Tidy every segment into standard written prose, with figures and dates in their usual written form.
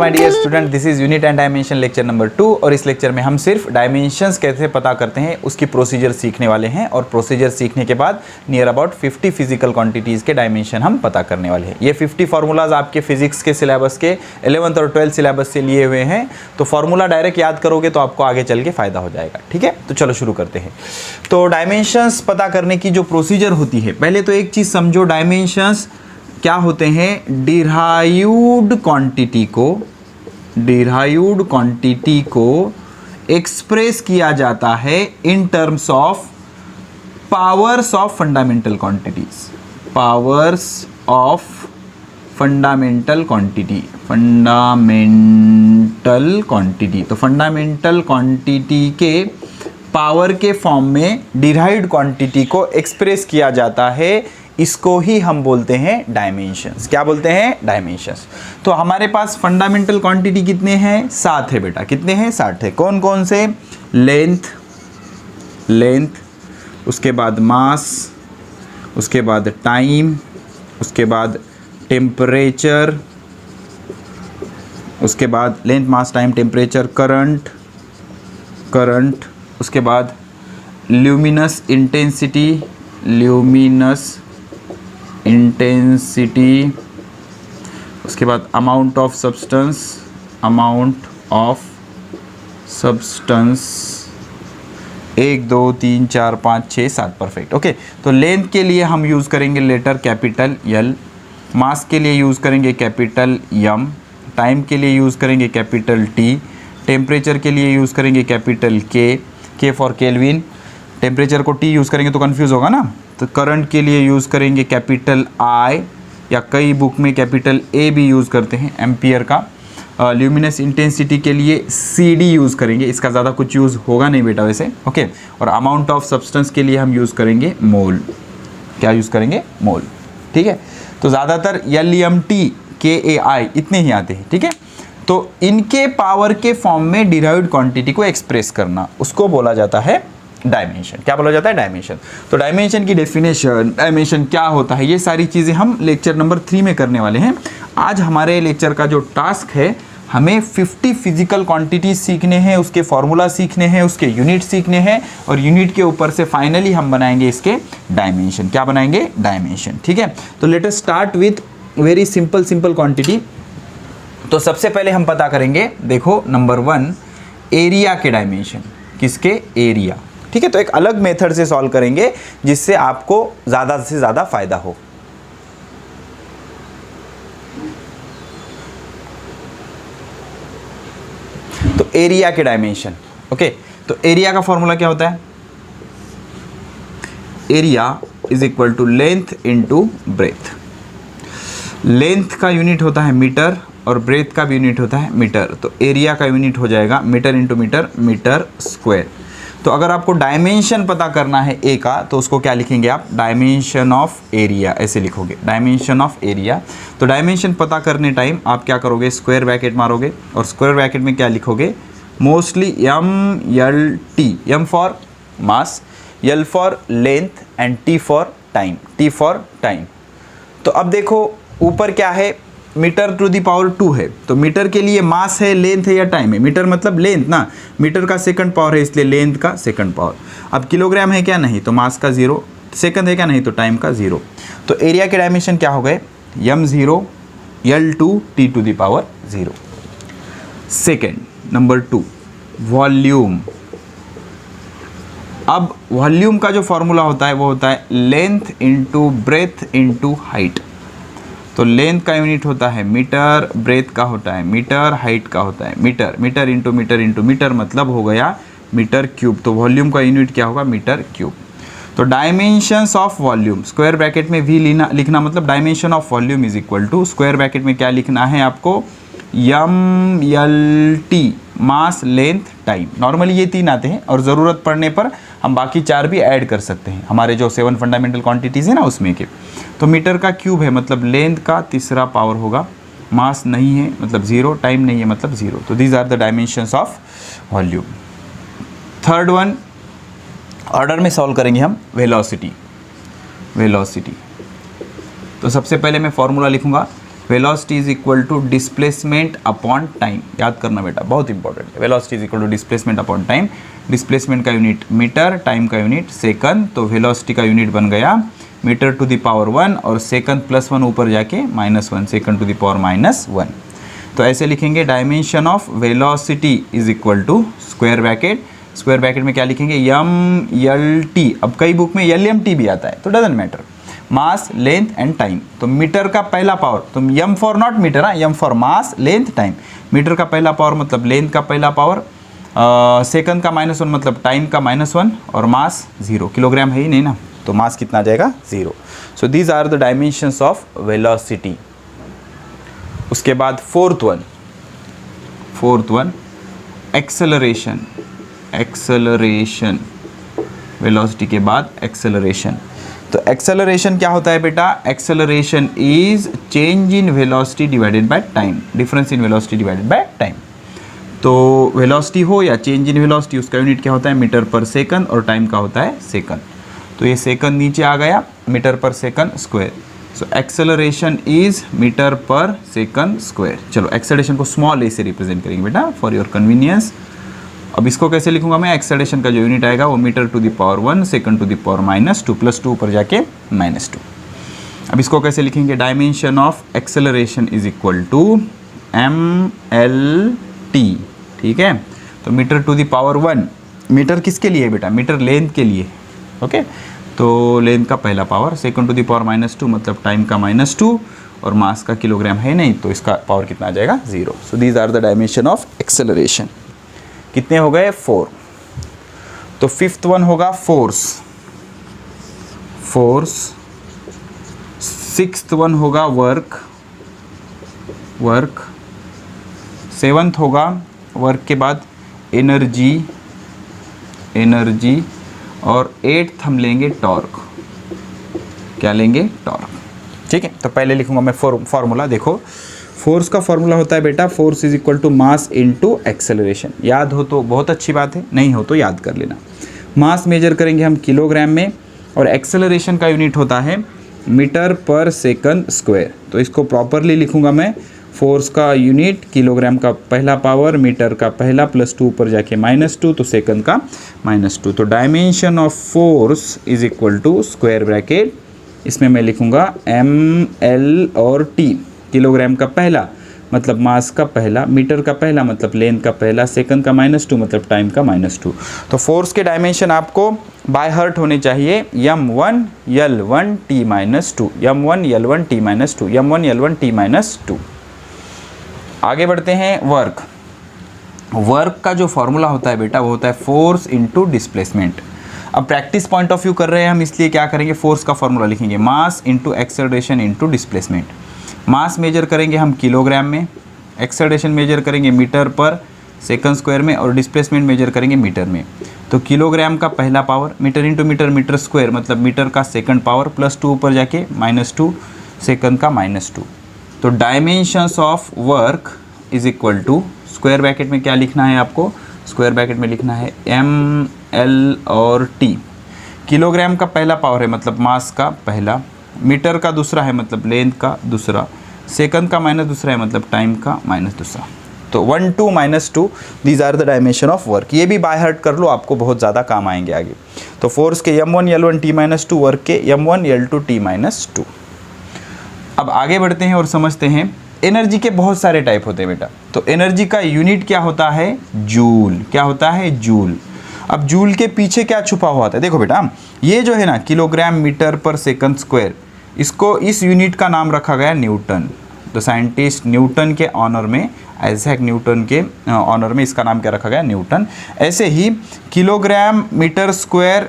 My dear student, this is unit and dimension lecture number 2 और इस lecture में हम सिर्फ डायमेंशंस कैसे पता करते हैं उसकी प्रोसीजर सीखने वाले हैं। और प्रोसीजर सीखने के बाद नियर अबाउट 50 फिजिकल क्वांटिटीज़ के डायमेंशन हम पता करने वाले हैं। ये 50 फार्मूलाज आपके फिजिक्स के सिलेबस के 11th और 12th सिलेबस से लिए हुए हैं, तो फार्मूला डायरेक्ट याद करोगे तो आपको आगे चल के फ़ायदा हो जाएगा। ठीक है, तो चलो शुरू करते हैं। तो डायमेंशंस पता करने की जो प्रोसीजर होती है, पहले तो एक चीज़ समझो, डायमेंशंस क्या होते हैं। डिराइव्ड क्वांटिटी को एक्सप्रेस किया जाता है in terms of powers of fundamental quantities. Powers of fundamental quantity तो फंडामेंटल क्वांटिटी के पावर के फॉर्म में डिराइव्ड क्वांटिटी को एक्सप्रेस किया जाता है, इसको ही हम बोलते हैं डायमेंशंस। क्या बोलते हैं? डायमेंशंस। तो हमारे पास फंडामेंटल क्वांटिटी कितने हैं? 7 है बेटा। कितने हैं? 7 है। कौन कौन से? लेंथ, उसके बाद मास, उसके बाद टाइम, उसके बाद टेम्परेचर, उसके बाद लेंथ, मास, टाइम, टेम्परेचर, करंट, उसके बाद ल्यूमिनस इंटेंसिटी, उसके बाद amount of substance 1 2 3 4 5 6 7 perfect. Okay, तो लेंथ के लिए हम यूज़ करेंगे लेटर कैपिटल L, मास के लिए यूज़ करेंगे कैपिटल M, टाइम के लिए यूज़ करेंगे कैपिटल T, टेम्परेचर के लिए यूज़ करेंगे capital K for kelvin. Temperature को T यूज़ करेंगे तो कंफ्यूज होगा ना। तो करंट के लिए यूज़ करेंगे कैपिटल I, या कई बुक में कैपिटल A भी यूज़ करते हैं, एम्पियर का। ल्यूमिनस इंटेंसिटी के लिए CD यूज़ करेंगे, इसका ज़्यादा कुछ यूज़ होगा नहीं बेटा वैसे। ओके, और अमाउंट ऑफ सब्सटेंस के लिए हम यूज़ करेंगे मोल। क्या यूज़ करेंगे? मोल। ठीक है, तो ज़्यादातर LMT KAI इतने ही आते हैं। ठीक है, तो इनके पावर के फॉर्म में डिराइव्ड क्वांटिटी को एक्सप्रेस करना, उसको बोला जाता है डायमेंशन। क्या बोला जाता है? डायमेंशन। तो डायमेंशन की डेफिनेशन, डायमेंशन क्या होता है, ये सारी चीज़ें हम लेक्चर नंबर 3 में करने वाले हैं। आज हमारे लेक्चर का जो टास्क है, हमें 50 फिजिकल क्वांटिटीज सीखने हैं, उसके फॉर्मूला सीखने हैं, उसके यूनिट सीखने हैं, और यूनिट के ऊपर से फाइनली हम बनाएंगे इसके डायमेंशन। क्या बनाएंगे? डायमेंशन। ठीक है, तो let us start with very simple quantity. तो सबसे पहले हम पता करेंगे, देखो नंबर 1, एरिया के डायमेंशन। किसके? एरिया। ठीक है, तो एक अलग मेथड से सॉल्व करेंगे जिससे आपको ज़्यादा से ज़्यादा फायदा हो। तो एरिया के डायमेंशन। ओके, तो एरिया का फॉर्मूला क्या होता है? Area is equal to length into breadth. Length का यूनिट होता है मीटर और ब्रेथ का भी यूनिट होता है मीटर। तो एरिया का यूनिट हो जाएगा metre into metre, metre square. तो अगर आपको डायमेंशन पता करना है ए का, तो उसको क्या लिखेंगे आप? डायमेंशन ऑफ एरिया, ऐसे लिखोगे, डायमेंशन ऑफ एरिया। तो डायमेंशन पता करने टाइम आप क्या करोगे? स्क्वायर ब्रैकेट मारोगे, और स्क्वायर ब्रैकेट में क्या लिखोगे? Mostly MLT, M for mass, L for length and T for time. तो अब देखो ऊपर क्या है? मीटर टू दी पावर 2 है। तो मीटर के लिए मास है, लेंथ है या टाइम है? मीटर मतलब लेंथ ना, मीटर का सेकंड पावर है, इसलिए लेंथ का सेकंड पावर। अब किलोग्राम है क्या? नहीं, तो मास का 0, सेकंड है क्या? नहीं, तो टाइम का 0। तो एरिया के डायमेंशन क्या हो गए? M0 L2 T to the power 0। Second, number 2, volume. अब वॉल्यूम का जो फॉर्मूला होता है वो होता है length into breadth into height. तो लेंथ का यूनिट होता है मीटर, ब्रेथ का होता है मीटर, हाइट का होता है मीटर। मीटर इंटू मीटर मतलब हो गया मीटर क्यूब। तो वॉल्यूम का यूनिट क्या होगा? Metre cube. तो dimensions of volume, square bracket में भी लिखना मतलब dimension of volume is equal to, square bracket में क्या लिखना है आपको? MLT, mass, length, time. Normally ये 3 आते हैं, और ज़रूरत पड़ने पर हम बाकी 4 भी ऐड कर सकते हैं, हमारे जो 7 फंडामेंटल क्वांटिटीज़ है ना उसमें के। तो मीटर का क्यूब है मतलब लेंथ का तीसरा पावर होगा, मास नहीं है मतलब 0, टाइम नहीं है मतलब 0। तो these are the dimensions of volume. Third one, order में सॉल्व करेंगे हम। वेलोसिटी। तो सबसे पहले मैं फॉर्मूला लिखूंगा velocity is equal to displacement upon time, याद करना बेटा, बहुत इंपॉर्टेंट है। Velocity is equal to displacement upon time, displacement का यूनिट मीटर, टाइम का यूनिट सेकंड, तो वेलोसिटी का यूनिट बन गया मीटर टू द पावर 1 और सेकंड प्लस 1 ऊपर जाके -1, सेकंड टू द पावर -1। तो ऐसे लिखेंगे dimension of velocity is equal to square bracket में क्या लिखेंगे MLT। अब कई बुक में LMT भी आता है, तो doesn't matter, mass length and time. तो मीटर का पहला पावर, तो M for not metre, M for mass length time. Metre का पहला पावर मतलब लेंथ का पहला पावर, सेकंड का -1 मतलब टाइम का -1 और मास 0, किलोग्राम है ही नहीं ना, तो मास कितना आ जाएगा 0। So these are the dimensions of velocity. उसके बाद फोर्थ वन एक्सेलरेशन, वेलोसिटी के बाद एक्सेलरेशन। तो एक्सेलरेशन क्या होता है बेटा, acceleration is change in velocity divided by time, difference in velocity divided by time. तो वेलोसिटी हो या चेंज इन वेलोसिटी, उसका यूनिट क्या होता है मीटर पर सेकंड और टाइम का होता है सेकंड। तो ये सेकंड नीचे आ गया, मीटर पर second square. So acceleration is metre पर सेकंड स्क्वायर। चलो एक्सेलरेशन को स्मॉल ए से रिप्रेजेंट करेंगे बेटा फॉर योर कन्वीनियंस। अब इसको कैसे लिखूंगा मैं, एक्सेलरेशन का जो यूनिट आएगा वो metre to the power 1, second to the power -2, +2 ऊपर जाके -2। अब इसको कैसे लिखेंगे, dimension of acceleration is equal to MLT, ठीक है। तो metre to the power 1, metre किसके लिए बेटा, मीटर लेंथ के लिए, ओके। तो लेंथ का पहला power, second to the power -2 मतलब टाइम का -2 और मास का किलोग्राम है नहीं, तो इसका पावर कितना आ जाएगा 0। So these are the dimension of acceleration. कितने हो गए 4। तो फिफ्थ वन होगा फोर्स, सिक्स्थ वन होगा वर्क, सेवंथ होगा वर्क के बाद एनर्जी, और एट्थ हम लेंगे टॉर्क। क्या लेंगे, टॉर्क, ठीक है। तो पहले लिखूंगा मैं फॉर्मूला, देखो फोर्स का फॉर्मूला होता है बेटा, force is equal to mass into acceleration. याद हो तो बहुत अच्छी बात है, नहीं हो तो याद कर लेना। मास मेजर करेंगे हम किलोग्राम में और एक्सेलरेशन का यूनिट होता है मीटर पर सेकंड स्क्वायर। तो इसको प्रॉपरली लिखूंगा मैं, फोर्स का यूनिट किलोग्राम का पहला पावर, मीटर का पहला +2 ऊपर जाके -2, तो सेकंड का -2। तो dimension of force is equal to square bracket, इसमें मैं लिखूंगा ML और T। किलोग्राम का पहला मतलब मास का पहला, मीटर का पहला मतलब लेंथ का पहला, सेकंड का -2 मतलब टाइम का -2। तो फोर्स के डायमेंशन आपको बाय हार्ट होने चाहिए, M1 L1 T -2, M1 L1 T -2, M1 L1 T -2। आगे बढ़ते हैं वर्क का जो फॉर्मूला होता है बेटा वो होता है फोर्स इनटू डिस्प्लेसमेंट। अब प्रैक्टिस पॉइंट ऑफ व्यू कर रहे हैं हम, इसलिए क्या करेंगे, फोर्स का फॉर्मूला लिखेंगे mass into acceleration into displacement. Mass measure करेंगे हम किलोग्राम में, एक्सेलरेशन मेजर करेंगे मीटर पर सेकंड स्क्वायर में और डिस्प्लेसमेंट मेजर करेंगे मीटर में। तो किलोग्राम का पहला power, metre into metre, metre square मतलब मीटर का सेकंड पावर, +2 ऊपर जाके -2, सेकंड का -2। तो dimensions of work is equal to, square bracket में क्या लिखना है आपको, स्क्वायर ब्रैकेट में लिखना है ML और T। किलोग्राम का पहला पावर है मतलब मास का पहला, मीटर का दूसरा है मतलब लेंथ का दूसरा, सेकंड का -2 है मतलब टाइम का -2। तो 1 2 -2 these are the dimension of work. ये भी बाय हार्ट कर लो, आपको बहुत ज़्यादा काम आएंगे आगे। तो फोर्स के M1 L1 T -2, वर्क के M1 L2 T -2। अब आगे बढ़ते हैं और समझते हैं एनर्जी के बहुत सारे टाइप होते हैं बेटा। तो एनर्जी का यूनिट क्या होता है, जूल। क्या होता है, जूल। अब जूल के पीछे क्या छुपा हुआ था, देखो बेटा ये जो है ना किलोग्राम मीटर पर सेकंड स्क्वायर, इसको इस यूनिट का नाम रखा गया न्यूटन। तो साइंटिस्ट न्यूटन के ऑनर में, आइजैक न्यूटन के ऑनर में इसका नाम क्या रखा गया, न्यूटन। ऐसे ही किलोग्राम मीटर स्क्वायर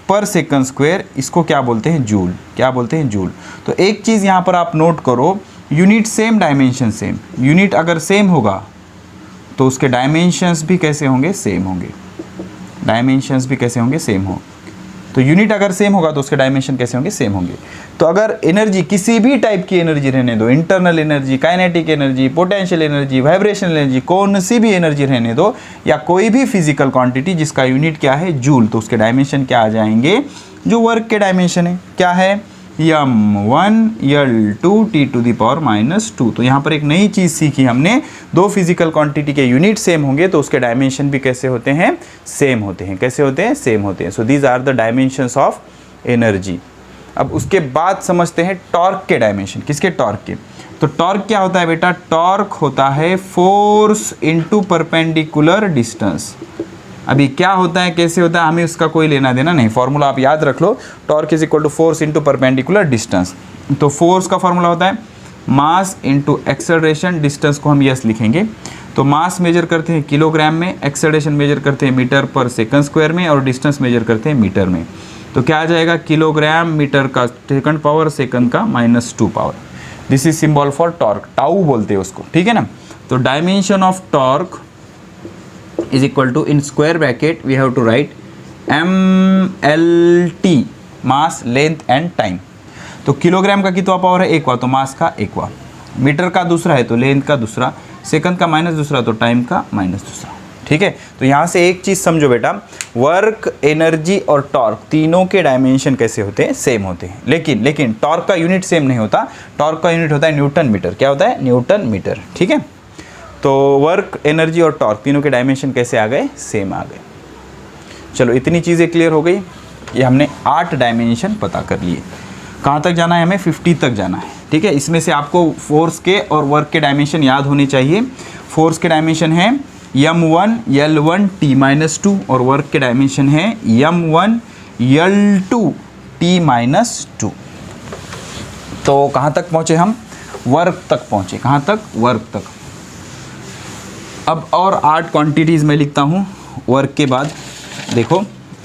पर सेकंड स्क्वायर, इसको क्या बोलते हैं, जूल। क्या बोलते हैं, जूल। तो एक चीज़ यहाँ पर आप नोट करो, unit same, dimension same. Unit अगर सेम होगा तो उसके डायमेंशंस भी कैसे होंगे, सेम होंगे। डायमेंशंस भी कैसे होंगे, सेम हो। तो यूनिट अगर सेम होगा तो उसके डायमेंशन कैसे होंगे, सेम होंगे। तो अगर एनर्जी किसी भी टाइप की एनर्जी रहने दो, internal energy, kinetic energy, potential energy, vibrational energy, कौन सी भी एनर्जी रहने दो, या कोई भी फिजिकल क्वांटिटी जिसका यूनिट क्या है, जूल, तो उसके डायमेंशन क्या आ जाएंगे, जो वर्क के डायमेंशन है। क्या है, m1 l2 t to the power -2। तो यहाँ पर एक नई चीज़ सीखी हमने, दो फिजिकल क्वांटिटी के यूनिट सेम होंगे तो उसके डायमेंशन भी कैसे होते हैं, सेम होते हैं। कैसे होते हैं, सेम होते हैं। So these are the dimensions of energy. अब उसके बाद समझते हैं टॉर्क के डायमेंशन। किसके, टॉर्क के। तो टॉर्क क्या होता है बेटा, टॉर्क होता है फोर्स इनटू परपेंडिकुलर डिस्टेंस। अभी क्या होता है, कैसे होता है, हमें उसका कोई लेना देना नहीं, फॉर्मूला आप याद रख लो, torque is equal to force into perpendicular distance. तो फोर्स का फॉर्मूला होता है मास इनटू एक्सेलरेशन, डिस्टेंस को हम यस लिखेंगे। तो मास मेजर करते हैं किलोग्राम में, एक्सेलरेशन मेजर करते हैं मीटर पर सेकंड स्क्वायर में, और डिस्टेंस मेजर करते हैं मीटर में। तो क्या आ जाएगा, किलोग्राम मीटर का सेकंड पावर, सेकंड का -2 power. This is symbol for torque, tau बोलते हैं उसको, ठीक है ना। तो dimension of torque is equal to in square bracket we have to write MLT, mass length and time। तो किलोग्राम का कितना पावर है, एकवा, तो मास का एकवा। मीटर का दूसरा है तो लेंथ का दूसरा, सेकंड का माइनस दूसरा तो टाइम का माइनस दूसरा, ठीक है। तो यहाँ से एक चीज़ समझो बेटा, वर्क, एनर्जी और टॉर्क तीनों के डायमेंशन कैसे होते हैं, सेम होते हैं। लेकिन टॉर्क का यूनिट सेम नहीं होता, टॉर्क का यूनिट होता है न्यूटन मीटर। क्या होता है, न्यूटन मीटर, ठीक है। तो वर्क, एनर्जी और टॉर्क तीनों के डायमेंशन कैसे आ गए, सेम आ गए। चलो इतनी चीज़ें क्लियर हो गई। ये हमने 8 डायमेंशन पता कर लिए। कहाँ तक जाना है, हमें 50 तक जाना है, ठीक है। इसमें से आपको फोर्स के और वर्क के डायमेंशन याद होने चाहिए। फोर्स के डायमेंशन है m1 l1 t-2 और वर्क के डायमेंशन है m1 l2 t-2। तो कहाँ तक पहुँचे हम, वर्क तक पहुँचे। कहाँ तक, वर्क तक। अब और 8 क्वांटिटीज़ मैं लिखता हूँ वर्क के बाद। देखो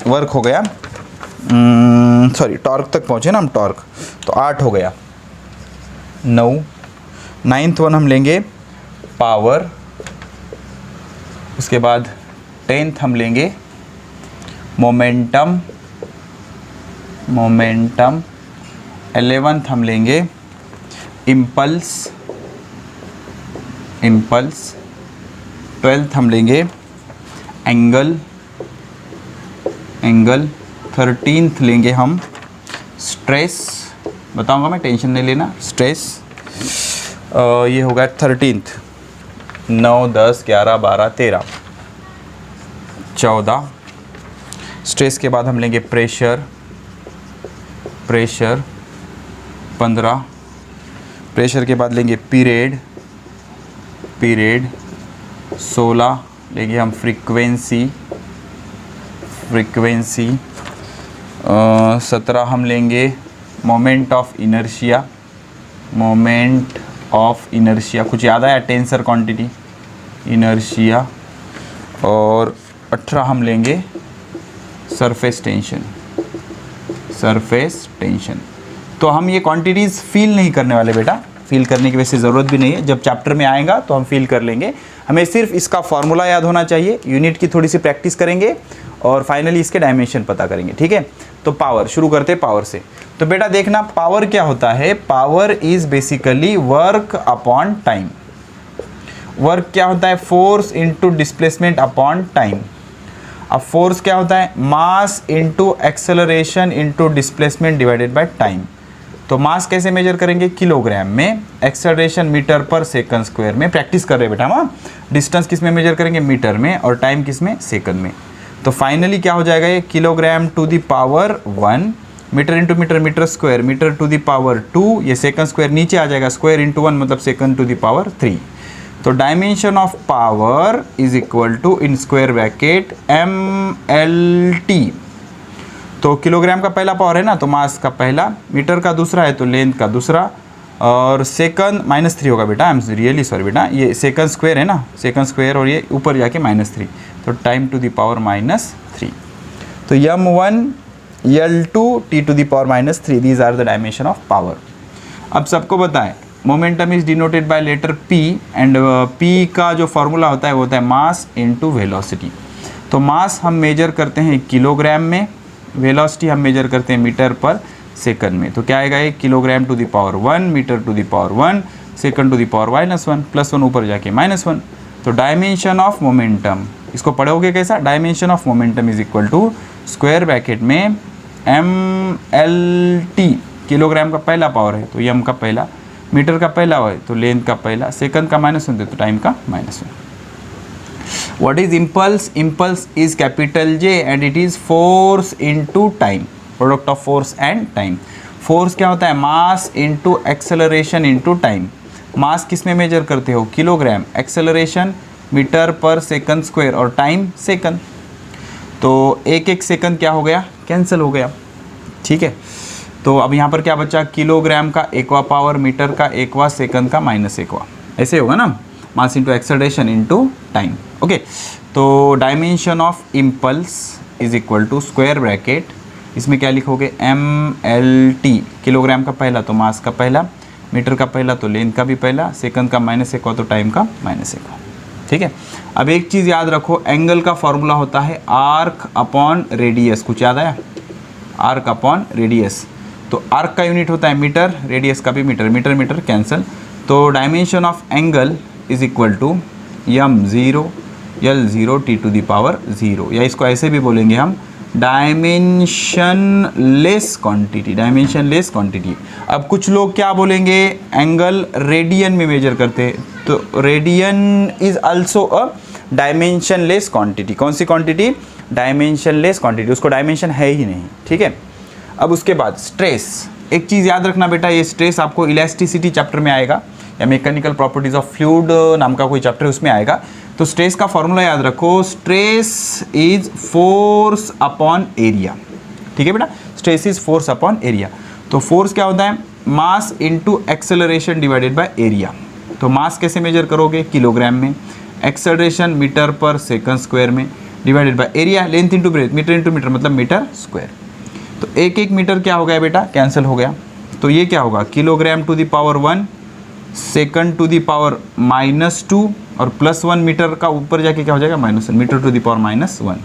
वर्क हो गया, सॉरी टॉर्क तक पहुँचे ना हम, टॉर्क तो 8 हो गया, 9। 9th वन हम लेंगे पावर, उसके बाद 10th हम लेंगे मोमेंटम, 11th हम लेंगे इम्पल्स, 12th हम लेंगे एंगल, 13th लेंगे हम स्ट्रेस, बताऊंगा मैं, टेंशन नहीं लेना, स्ट्रेस। ये होगा 13th। 9, 10, 11, 12, 13, 14। स्ट्रेस के बाद हम लेंगे प्रेशर, 15। प्रेशर के बाद लेंगे पीरियड, 16 लेंगे हम फ्रीक्वेंसी, 17 हम लेंगे मोमेंट ऑफ इनर्शिया, कुछ याद आया, टेंसर क्वांटिटी, इनर्शिया। और 18 हम लेंगे सरफेस टेंशन। तो हम ये क्वांटिटीज़ फील नहीं करने वाले बेटा, फील करने की वैसे ज़रूरत भी नहीं है, जब चैप्टर में आएगा तो हम फील कर लेंगे। हमें सिर्फ इसका फॉर्मूला याद होना चाहिए, यूनिट की थोड़ी सी प्रैक्टिस करेंगे और फाइनली इसके डायमेंशन पता करेंगे, ठीक है। तो पावर, शुरू करते हैं पावर से। तो बेटा देखना पावर क्या होता है, power is basically work upon time. Work क्या होता है, force into displacement upon time. अब फोर्स क्या होता है, mass into acceleration into displacement divided by time. तो मास कैसे मेजर करेंगे, किलोग्राम में, एक्सेलरेशन मीटर पर सेकंड स्क्वायर में। प्रैक्टिस कर रहे बेटा हम, डिस्टेंस किस में मेजर करेंगे, मीटर में, और टाइम किस में, सेकंड में। तो फाइनली क्या हो जाएगा, ये kilogram to the power 1, metre into metre, metre square, metre to the power 2, ये सेकंड स्क्वायर नीचे आ जाएगा, स्क्वायर इंटू 1 मतलब सेकंड टू द पावर 3। तो dimension of power is equal to in square bracket MLT। तो kilogram का पहला power है ना, तो मास का पहला, मीटर का दूसरा है तो लेंथ का दूसरा, और सेकंड -3 होगा बेटा, आई एम रियली सॉरी बेटा, ये सेकंड स्क्वायर है ना, सेकंड स्क्वायर और ये ऊपर जाके -3, तो टाइम टू द पावर -3। तो m1 l2 t to the power -3, these are the dimension of power. अब सबको बताएं momentum is denoted by letter P and P का जो फॉर्मूला होता है वो होता है मास इनटू वेलोसिटी। तो मास हम मेजर करते हैं किलोग्राम में, वेलोसिटी हम मेजर करते हैं मीटर पर सेकंड में। तो क्या आएगा, ये kilogram to the power 1, metre to the power 1, second to the power -1, +1 ऊपर जाके -1। तो डायमेंशन ऑफ मोमेंटम, इसको पढ़ोगे कैसा, dimension of momentum is equal to square bracket में MLT किलोग्राम का पहला पावर है तो यम का पहला, मीटर का पहला है तो लेंथ का पहला, सेकंड का -1 दे तो टाइम का -1. What is impulse? Impulse is capital J and it is force into time, product of force and time. Force क्या होता है? मास into acceleration into time. मास किस में मेजर करते हो? किलोग्राम. एक्सेलरेशन मीटर पर सेकंड स्क्वायर और टाइम सेकंड. तो एक एक सेकंड क्या हो गया? कैंसिल हो गया. ठीक है. तो अब यहाँ पर क्या बचा? किलोग्राम का एकवा पावर, मीटर का एकवा, सेकंड का -1वां. ऐसे होगा ना, mass into acceleration into time. Okay. तो dimension of impulse is equal to square bracket, इसमें क्या लिखोगे? MLT. किलोग्राम का पहला तो मास का पहला, मीटर का पहला तो लेंथ का भी पहला, सेकंड का -1 तो टाइम का -1. ठीक है. अब एक चीज़ याद रखो, एंगल का फॉर्मूला होता है आर्क अपॉन रेडियस. कुछ याद आया? Arc upon radius. तो आर्क का यूनिट होता है मीटर, रेडियस का भी मीटर, मीटर मीटर कैंसिल. तो dimension of angle is equal to m0 L0 t to the power 0, या इसको ऐसे भी बोलेंगे हम dimensionless quantity. Dimensionless quantity. अब कुछ लोग क्या बोलेंगे? एंगल रेडियन में मेजर करते हैं, तो radian is also a dimensionless quantity. कौन सी क्वांटिटी? Dimensionless quantity. उसको डायमेंशन है ही नहीं. ठीक है. अब उसके बाद स्ट्रेस. एक चीज़ याद रखना बेटा, ये स्ट्रेस आपको इलास्टिसिटी चैप्टर में आएगा या मैकेनिकल प्रॉपर्टीज ऑफ फ्लूइड नाम का कोई चैप्टर उसमें आएगा. तो स्ट्रेस का फॉर्मूला याद रखो, stress is force upon area. ठीक है बेटा, stress is force upon area. तो फोर्स क्या होता है? Mass into acceleration divided by area. तो मास कैसे मेजर करोगे? किलोग्राम में. एक्सेलरेशन मीटर पर सेकंड स्क्वायर में, divided by area, length into breadth, metre into metre मतलब मीटर स्क्वायर. तो एक एक मीटर क्या हो गया बेटा? कैंसिल हो गया. तो ये क्या होगा? Kilogram to the power 1, second to the power -2 और +1 मीटर का ऊपर जाके क्या हो जाएगा? -1 मीटर टू द पावर -1.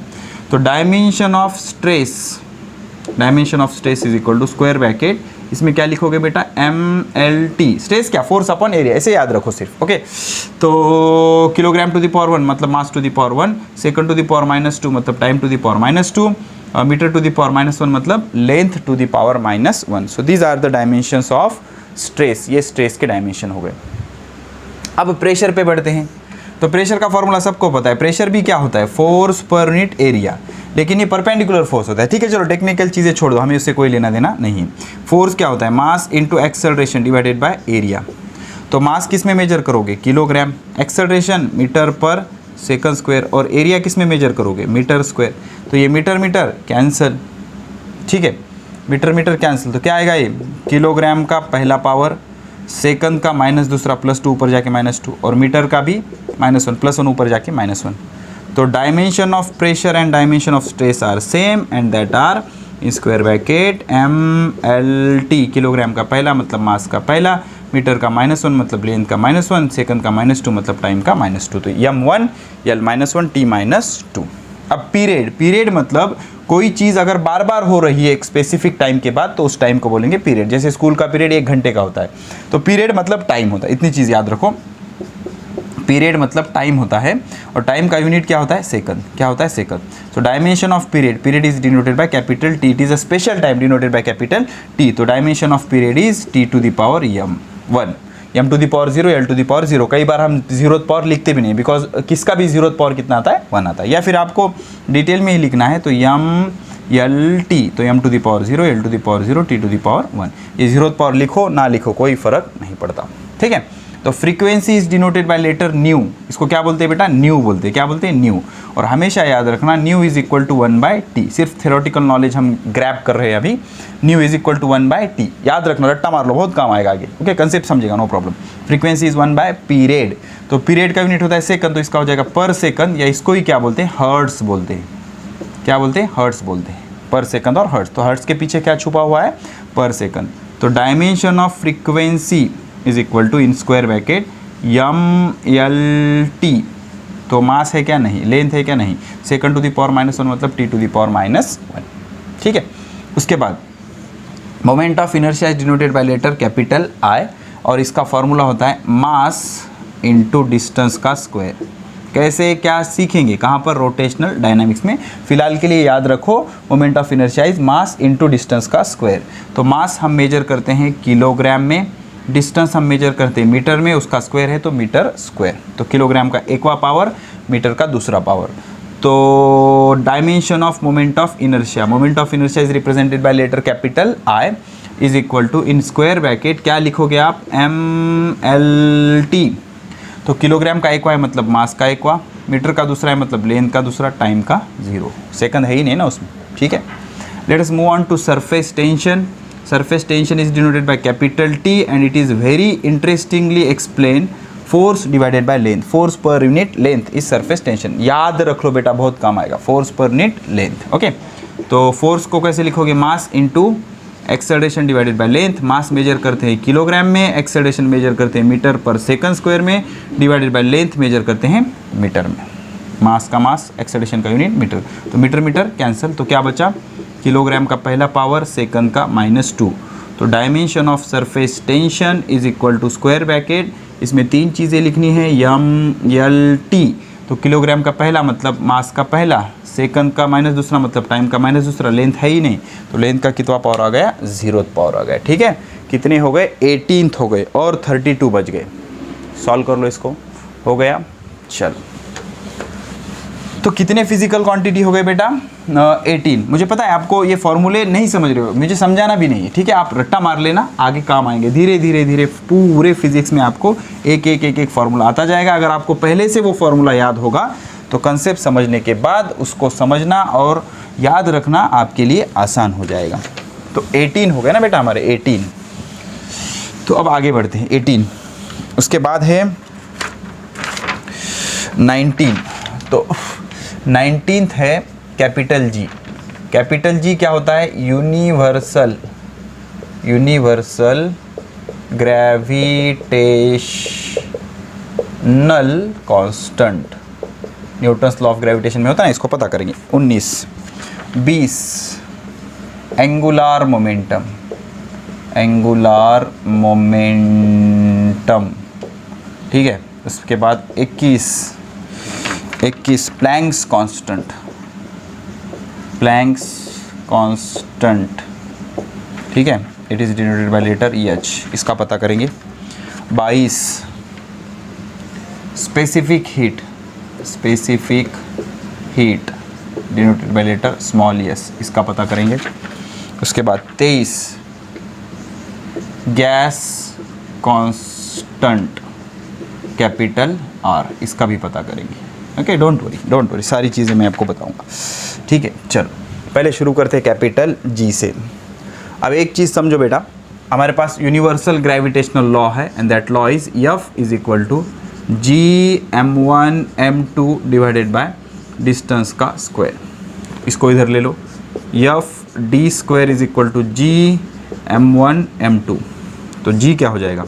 तो dimension of stress is equal to square bracket, इसमें क्या लिखोगे बेटा? MLT. स्ट्रेस क्या? Force upon area. ऐसे याद रखो सिर्फ. ओके. तो किलोग्राम टू द पावर 1 मतलब mass to the power 1, second to the power -2 मतलब time to the power -2, metre to the power -1 मतलब length to the power -1. So these are the dimensions of stress. ये stress के dimension हो गए. अब pressure पे बढ़ते हैं. तो प्रेशर का फॉर्मूला सबको पता है. प्रेशर भी क्या होता है? फोर्स पर यूनिट एरिया, लेकिन ये परपेंडिकुलर फोर्स होता है. ठीक है, चलो टेक्निकल चीज़ें छोड़ दो, हमें उससे कोई लेना देना नहीं. फोर्स क्या होता है? Mass into acceleration divided by area. तो मास किस में मेजर करोगे? किलोग्राम. एक्सेलरेशन मीटर पर सेकंड स्क्वायर और एरिया किस में मेजर करोगे? Metre square. तो ये मीटर मीटर कैंसिल. ठीक है, मीटर मीटर कैंसिल. तो क्या आएगा? ये किलोग्राम का पहला पावर, सेकंड का -2 +2 ऊपर जाके -2 और मीटर का भी -1 +1 ऊपर जाके -1. तो dimension of pressure and dimension of stress are same and that are in square bracket MLT. Kilogram का पहला मतलब मास का पहला, मीटर का -1 मतलब लेंथ का -1, सेकंड का -2 मतलब टाइम का -2. तो M1 L -1 T -2. अब पीरियड मतलब कोई चीज़ अगर बार बार हो रही है एक स्पेसिफिक टाइम के बाद तो उस टाइम को बोलेंगे पीरियड. जैसे स्कूल का पीरियड 1 घंटे का होता है, तो पीरियड मतलब टाइम होता है. इतनी चीज़ याद रखो, पीरियड मतलब टाइम होता है और टाइम का यूनिट क्या होता है? सेकंड. क्या होता है? Second. So dimension of period is denoted by capital T. It is a special time denoted by capital T. तो dimension of period is T to the power M1, M to the power 0, L to the power 0. कई बार हम 0th power लिखते भी नहीं, because किसका भी 0th power कितना आता है? 1 आता है. या फिर आपको डिटेल में ही लिखना है तो MLT, तो M to the power 0, L to the power 0, T to the power 1. ये 0th पावर लिखो ना लिखो कोई फर्क नहीं पड़ता. ठीक है. तो frequency is denoted by letter nu. इसको क्या बोलते हैं बेटा? न्यू बोलते हैं. क्या बोलते हैं? न्यू. और हमेशा याद रखना new is equal to 1/T. सिर्फ थ्योरेटिकल नॉलेज हम ग्रैब कर रहे हैं अभी. Nu is equal to 1/T. याद रखना, रट्टा मार लो, बहुत काम आएगा आगे. ओके, कंसेप्ट समझेगा, नो प्रॉब्लम. फ्रीक्वेंसी इज 1/पीरियड. तो पीरियड का यूनिट होता है सेकंड, तो इसका हो जाएगा पर सेकंड, या इसको ही क्या बोलते हैं? हर्ट्स बोलते हैं. क्या बोलते हैं? हर्ट्स बोलते हैं. पर सेकंड और हर्ट्स. तो हर्ट्स के पीछे क्या छुपा हुआ है? पर सेकंड. तो dimension of frequency is equal to in square bracket MLT. तो मास है क्या? नहीं. लेंथ है क्या? नहीं. सेकंड टू द पावर -1 मतलब T टू द पावर -1. ठीक है. उसके बाद moment of inertia is denoted by letter capital I और इसका फॉर्मूला होता है मास इंटू डिस्टेंस का स्क्वायर. कैसे क्या सीखेंगे, कहाँ पर, रोटेशनल डायनामिक्स में। फिलहाल के लिए याद रखो moment of inertia is mass into distance का स्क्वायर। तो मास हम मेजर करते हैं किलोग्राम में, डिस्टेंस हम मेजर करते हैं मीटर में, उसका स्क्वायर है तो मीटर स्क्वायर। तो किलोग्राम का एकवा पावर, मीटर का दूसरा पावर। तो dimension of moment of inertia, moment of inertia is represented by letter capital I is equal to, in square bracket क्या लिखोगे आप, MLT। तो किलोग्राम का एकवा है मतलब मास का एकवा, मीटर का दूसरा है मतलब लेंथ का दूसरा, टाइम का 0, सेकंड है ही नहीं ना उसमें, ठीक है। Let us move on to surface tension. Surface tension is denoted by capital T and it is very interestingly explain force divided by length, force per unit length is surface tension. याद रख लो बेटा, बहुत काम आएगा, force per unit length. Okay, तो force को कैसे लिखोगे, mass into acceleration divided by length. Mass measure करते हैं किलोग्राम में, एक्सेलरेशन मेजर करते हैं मीटर पर सेकंड स्क्वायर में, डिवाइडेड बाय लेंथ मेजर करते हैं मीटर में। मास का मास, एक्सेलरेशन का यूनिट मीटर, तो मीटर मीटर कैंसिल, तो क्या बचा, किलोग्राम का पहला पावर, सेकंड का -2। तो dimension of surface tension is equal to square bracket, इसमें 3 चीज़ें लिखनी है, MLT। तो किलोग्राम का पहला मतलब मास का पहला, सेकंड का माइनस दूसरा मतलब टाइम का माइनस दूसरा, लेंथ है ही नहीं, तो लेंथ का कितना पावर आ गया, 0th पावर आ गया। ठीक है, कितने हो गए, 18th हो गए और 32 बच गए। सॉल्व कर लो इसको, हो गया। चलो, तो कितने फिजिकल क्वांटिटी हो गए बेटा, 18। मुझे पता है आपको ये फॉर्मूले नहीं समझ रहे हो, मुझे समझाना भी नहीं है, ठीक है। आप रट्टा मार लेना, आगे काम आएंगे। धीरे धीरे धीरे पूरे फिजिक्स में आपको एक फार्मूला आता जाएगा। अगर आपको पहले से वो फार्मूला याद होगा तो कंसेप्ट समझने के बाद उसको समझना और याद रखना आपके लिए आसान हो जाएगा। तो 18 हो गए ना बेटा हमारे, 18। तो अब आगे बढ़ते हैं, 18 उसके बाद है 19। तो 19th है कैपिटल G। कैपिटल G क्या होता है, universal gravitational constant, Newton's law of gravitation में होता है ना, इसको पता करेंगे। 19, 20 एंगुलर मोमेंटम, ठीक है। उसके बाद 21 प्लैंक्स कांस्टेंट, ठीक है। It is denoted by letter EH, इसका पता करेंगे। 22 specific heat denoted by letter small s, इसका पता करेंगे। उसके बाद 23 गैस कांस्टेंट कैपिटल R, इसका भी पता करेंगे। ओके, डोंट वरी, सारी चीज़ें मैं आपको बताऊंगा, ठीक है। चलो पहले शुरू करते हैं कैपिटल G से। अब एक चीज़ समझो बेटा, हमारे पास यूनिवर्सल ग्रेविटेशनल लॉ है and that law is F is equal to G_m1_m2 divided by distance का स्क्वायर। इसको इधर ले लो, F d² is equal to G_m1_m2। तो G क्या हो जाएगा,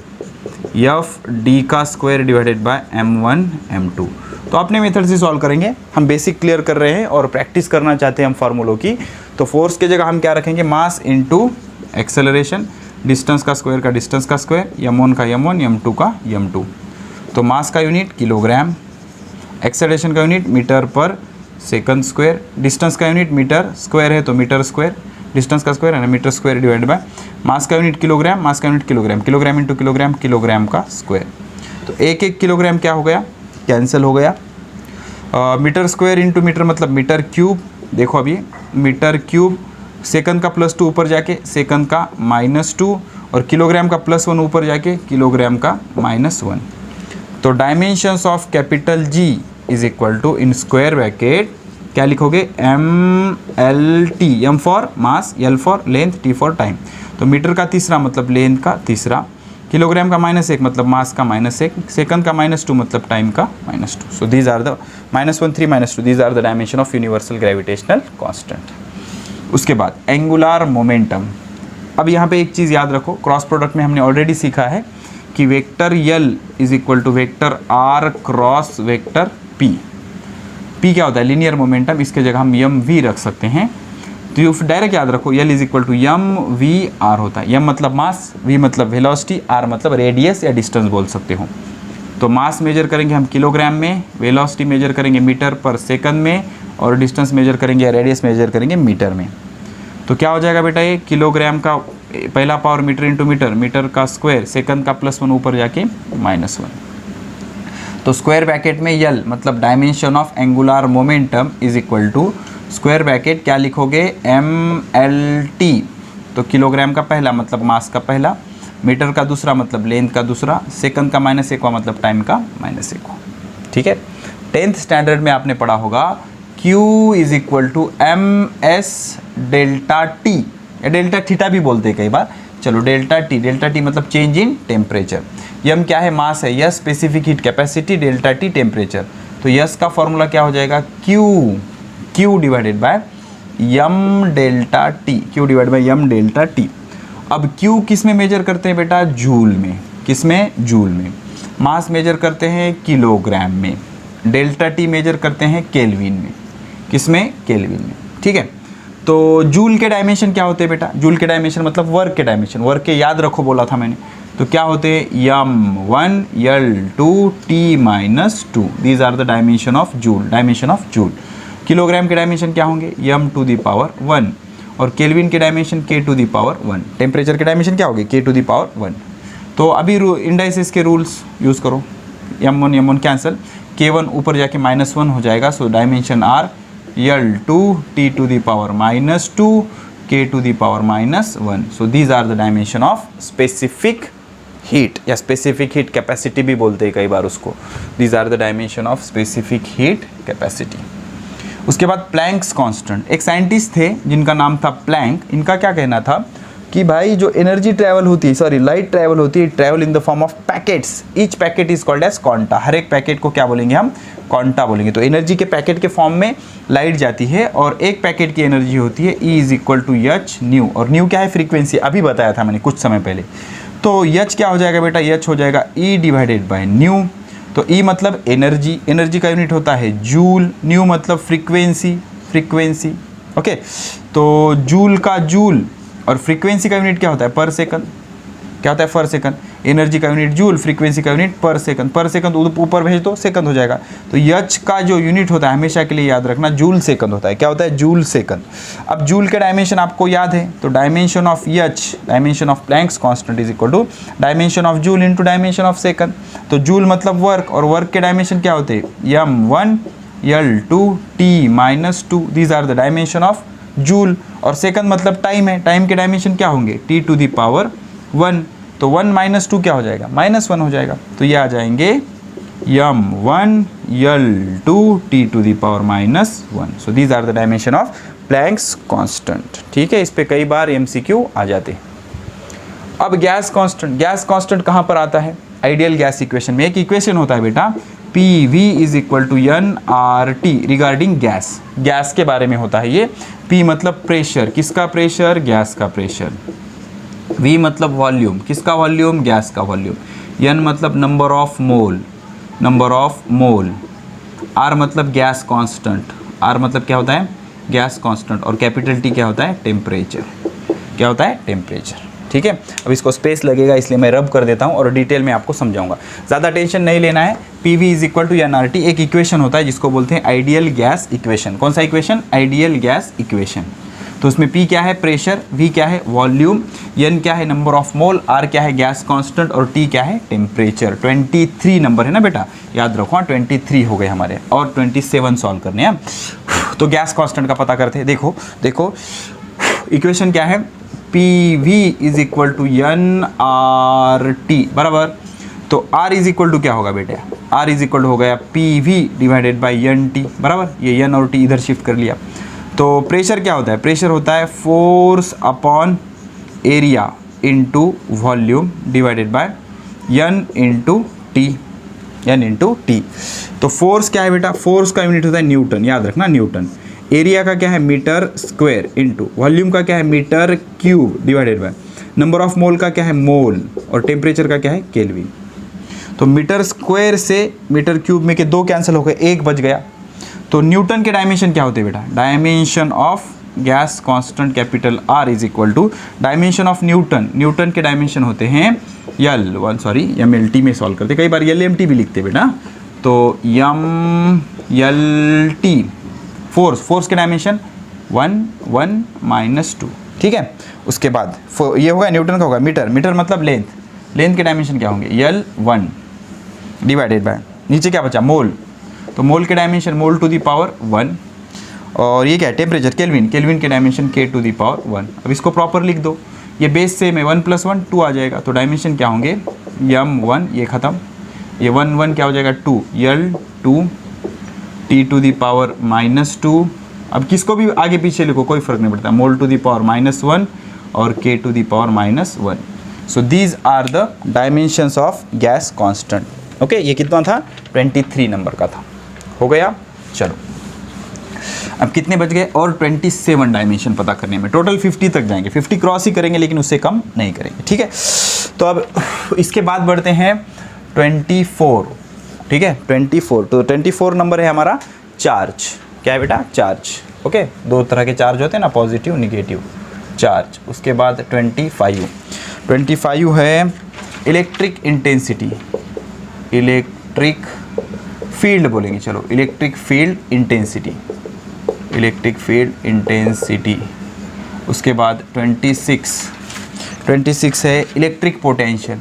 F d का स्क्वायर डिवाइडेड बाय m1_m2। तो अपने मेथड से सॉल्व करेंगे, हम बेसिक क्लियर कर रहे हैं और प्रैक्टिस करना चाहते हैं हम फार्मूलों की। तो फोर्स की जगह हम क्या रखेंगे, मास इनटू एक्सेलरेशन, डिस्टेंस का स्क्वायर का डिस्टेंस का स्क्वायर, m1 का m1, m2 का m2। तो मास का यूनिट किलोग्राम, एक्सेलरेशन का यूनिट मीटर पर सेकंड स्क्वायर, डिस्टेंस का यूनिट मीटर स्क्वायर है तो मीटर स्क्वायर, डिस्टेंस का स्क्वायर है ना metre square divide by mass का यूनिट किलोग्राम, मास का unit kilogram, kilogram into kilogram, kilogram का स्क्वायर। तो 1 किलोग्राम क्या हो गया, कैंसिल हो गया। मीटर स्क्वायर इंटू मीटर मतलब मीटर क्यूब। देखो अभी मीटर क्यूब, सेकंड का +2 ऊपर जाके सेकंड का -2 और किलोग्राम का +1 ऊपर जाके किलोग्राम का -1। तो dimensions of capital G is equal to, in square bracket क्या लिखोगे, MLT, M for mass, L for length, T for time. तो मीटर का तीसरा मतलब लेंथ का तीसरा, किलोग्राम का -1 मतलब मास का -1, सेकंड का -2 मतलब टाइम का -2। So these are the -1, 3, -2, these are the dimension of universal gravitational constant. उसके बाद एंगुलर मोमेंटम। अब यहाँ पे एक चीज़ याद रखो, क्रॉस प्रोडक्ट में हमने ऑलरेडी सीखा है कि vector L is equal to vector R cross vector P। P क्या होता है, लीनियर मोमेंटम, इसके जगह हम mv रख सकते हैं। तो ये डायरेक्ट याद रखो, L is equal to mv_r होता है। m मतलब मास, v मतलब वेलोसिटी, r मतलब रेडियस या डिस्टेंस बोल सकते हो। तो मास मेजर करेंगे हम किलोग्राम में, वेलोसिटी मेजर करेंगे मीटर पर सेकंड में, और डिस्टेंस मेजर करेंगे, रेडियस मेजर करेंगे मीटर में। तो क्या हो जाएगा बेटा, ये किलोग्राम का पहला power metre into metre, metre का स्क्वायर, सेकंड का +1 ऊपर जाके -1। तो स्क्वायर ब्रैकेट में यल मतलब dimension of angular momentum is equal to square bracket क्या लिखोगे, mLt। तो किलोग्राम का पहला मतलब मास का पहला, मीटर का दूसरा मतलब लेंथ का दूसरा, सेकंड का -1 मतलब टाइम का -1। ठीक है, 10th स्टैंडर्ड में आपने पढ़ा होगा Q is equal to ms delta T, या डेल्टा थीटा भी बोलते हैं कई बार। चलो डेल्टा टी मतलब चेंज इन टेम्परेचर। यम क्या है, मास है, s specific heat capacity, delta T temperature. तो यस का फॉर्मूला क्या हो जाएगा, Q divided by m delta T, Q divide by m delta T. अब Q किस में मेजर करते हैं बेटा, जूल में। किस में, जूल में। मास मेजर करते हैं किलोग्राम में, डेल्टा टी मेजर करते हैं केल्विन में। किस में, केल्विन में। ठीक है, तो जूल के डायमेंशन क्या होते हैं बेटा, जूल के डायमेंशन मतलब वर्क के डायमेंशन, वर्क के याद रखो बोला था मैंने। तो क्या होते हैं, m1 L2 T-2, these are the dimension of joule, dimension of joule. Kilogram के डायमेंशन क्या होंगे, m⁻1, और केल्विन के डायमेंशन k⁻1। टेम्परेचर के डायमेंशन क्या होंगे, k⁻1। तो अभी इंडाइसिस के रूल्स यूज़ करो, m1 कैंसिल, k1 ऊपर जाके -1 हो जाएगा। So dimension are L2 T⁻2 k⁻1। So these are the dimension of specific heat, या स्पेसिफिक हीट कैपेसिटी भी बोलते हैं कई बार उसको। These are the dimension of specific heat capacity. उसके बाद प्लैंक्स कांस्टेंट, एक साइंटिस्ट थे जिनका नाम था प्लैंक। इनका क्या कहना था कि भाई जो एनर्जी ट्रैवल होती है, सॉरी लाइट ट्रैवल होती है, travel in the form of packets, each packet is called as quanta. हर एक पैकेट को क्या बोलेंगे हम, क्वांटा बोलेंगे। तो एनर्जी के पैकेट के फॉर्म में लाइट जाती है, और एक पैकेट की एनर्जी होती है E is equal to h nu, और न्यू क्या है, फ्रीक्वेंसी, अभी बताया था मैंने कुछ समय पहले। तो एच क्या हो जाएगा बेटा, एच हो जाएगा E डिवाइडेड बाय न्यू। तो E मतलब एनर्जी, एनर्जी का यूनिट होता है जूल, न्यू मतलब फ्रीक्वेंसी। ओके, तो जूल का जूल, और फ्रीक्वेंसी का यूनिट क्या होता है, पर सेकंड। क्या होता है, पर सेकंड। एनर्जी का यूनिट जूल, फ्रीक्वेंसी का यूनिट पर सेकंड। पर सेकंड ऊपर भेज दो, सेकंड हो जाएगा। तो एच का जो यूनिट होता है हमेशा के लिए याद रखना, जूल सेकंड होता है। क्या होता है, जूल सेकंड। अब जूल के डायमेंशन आपको याद है, तो dimension of h, dimension of Planck's constant is equal to dimension of joule into dimension of second. तो जूल मतलब वर्क, और वर्क के डायमेंशन क्या होते हैं, m1 L2 T-2, these are the dimension of joule. और सेकंड मतलब time है, टाइम के डायमेंशन क्या होंगे, T⁻1। तो 1 - 2 क्या हो जाएगा, -1 हो जाएगा। तो ये आ जाएंगे m1 L2 T⁻1। So these are the dimension of Planck's constant. ठीक है, इस पे कई बार MCQ आ जाते हैं। अब गैस कांस्टेंट, गैस कांस्टेंट कहाँ पर आता है, आइडियल गैस इक्वेशन में एक इक्वेशन होता है बेटा, PV is equal to nRT regarding gas, gas के बारे में होता है ये। P मतलब प्रेशर, किसका प्रेशर, गैस का प्रेशर। V मतलब वॉल्यूम, किसका वॉल्यूम, गैस का वॉल्यूम। N मतलब नंबर ऑफ मोल। R मतलब गैस कांस्टेंट, R मतलब क्या होता है, गैस कांस्टेंट। और कैपिटल T क्या होता है, टेम्परेचर। क्या होता है, टेम्परेचर। ठीक है, अब इसको स्पेस लगेगा इसलिए मैं रब कर देता हूँ और डिटेल में आपको समझाऊंगा, ज़्यादा टेंशन नहीं लेना है। PV is equal to nRT एक इक्वेशन होता है जिसको बोलते हैं आइडियल गैस इक्वेशन। कौन सा इक्वेशन, आइडियल गैस इक्वेशन। तो उसमें P क्या है, प्रेशर, V क्या है, वॉल्यूम, N क्या है, नंबर ऑफ मोल, R क्या है, गैस कांस्टेंट, और T क्या है, टेम्परेचर। 23 नंबर है ना बेटा, याद रखो। 23 हो गए हमारे, और 27 सॉल्व करने हैं। तो गैस कांस्टेंट का पता करते हैं। देखो इक्वेशन क्या है, PV is equal to nRT बराबर। तो R इज इक्वल टू क्या होगा बेटे, R इज इक्वल हो गया PV डिवाइडेड बाई NT बराबर। ये N और T इधर शिफ्ट कर लिया। तो प्रेशर क्या होता है, प्रेशर होता है force upon area into volume divided by N into T। तो फोर्स क्या है बेटा, फोर्स का यूनिट होता है न्यूटन, याद रखना न्यूटन। एरिया का क्या है, मीटर स्क्वायर इंटू वॉल्यूम का क्या है, metre cube divided by number of mole का क्या है, मोल, और टेम्परेचर का क्या है, केल्विन। तो मीटर स्क्वायर से मीटर क्यूब में के 2 कैंसिल हो गए, 1 बच गया। तो न्यूटन के डायमेंशन क्या होते हैं बेटा, dimension of gas constant capital R is equal to dimension of newton, newton के डायमेंशन होते हैं MLT में सॉल्व करते, कई बार LMT भी लिखते बेटा, तो MLT फोर्स के डायमेंशन 1 1 -2, ठीक है। उसके बाद ये होगा न्यूटन का होगा मीटर मतलब लेंथ के डायमेंशन क्या होंगे L1 डिवाइडेड बाय नीचे क्या बचा मोल, तो मोल के dimension mole to the power 1, और ये क्या है टेम्परेचर केल्विन के dimension K to the power 1। अब इसको प्रॉपर लिख दो, ये बेस सेम है 1 + 1 2 आ जाएगा, तो डायमेंशन क्या होंगे M1 ये ख़त्म, ये 1 1 क्या हो जाएगा 2 L2 T to the power -2। अब किसको भी आगे पीछे लिखो कोई फर्क नहीं पड़ता, मोल टू द पावर -1 और K to the power -1। So these are the dimensions of gas constant. Okay, ये कितना था 23 नंबर का था, हो गया। चलो अब कितने बच गए, और 27 डायमेंशन पता करने में, टोटल 50 तक जाएंगे, 50 क्रॉस ही करेंगे लेकिन उससे कम नहीं करेंगे, ठीक है। तो अब इसके बाद बढ़ते हैं 24, ठीक है 24। तो 24 नंबर है हमारा चार्ज, क्या है बेटा चार्ज, ओके। दो तरह के चार्ज होते हैं ना, पॉजिटिव निगेटिव चार्ज। उसके बाद 25 है इलेक्ट्रिक इंटेंसिटी, इलेक्ट्रिक फील्ड बोलेंगे, चलो इलेक्ट्रिक फील्ड इंटेंसिटी। उसके बाद 26 है इलेक्ट्रिक पोटेंशियल,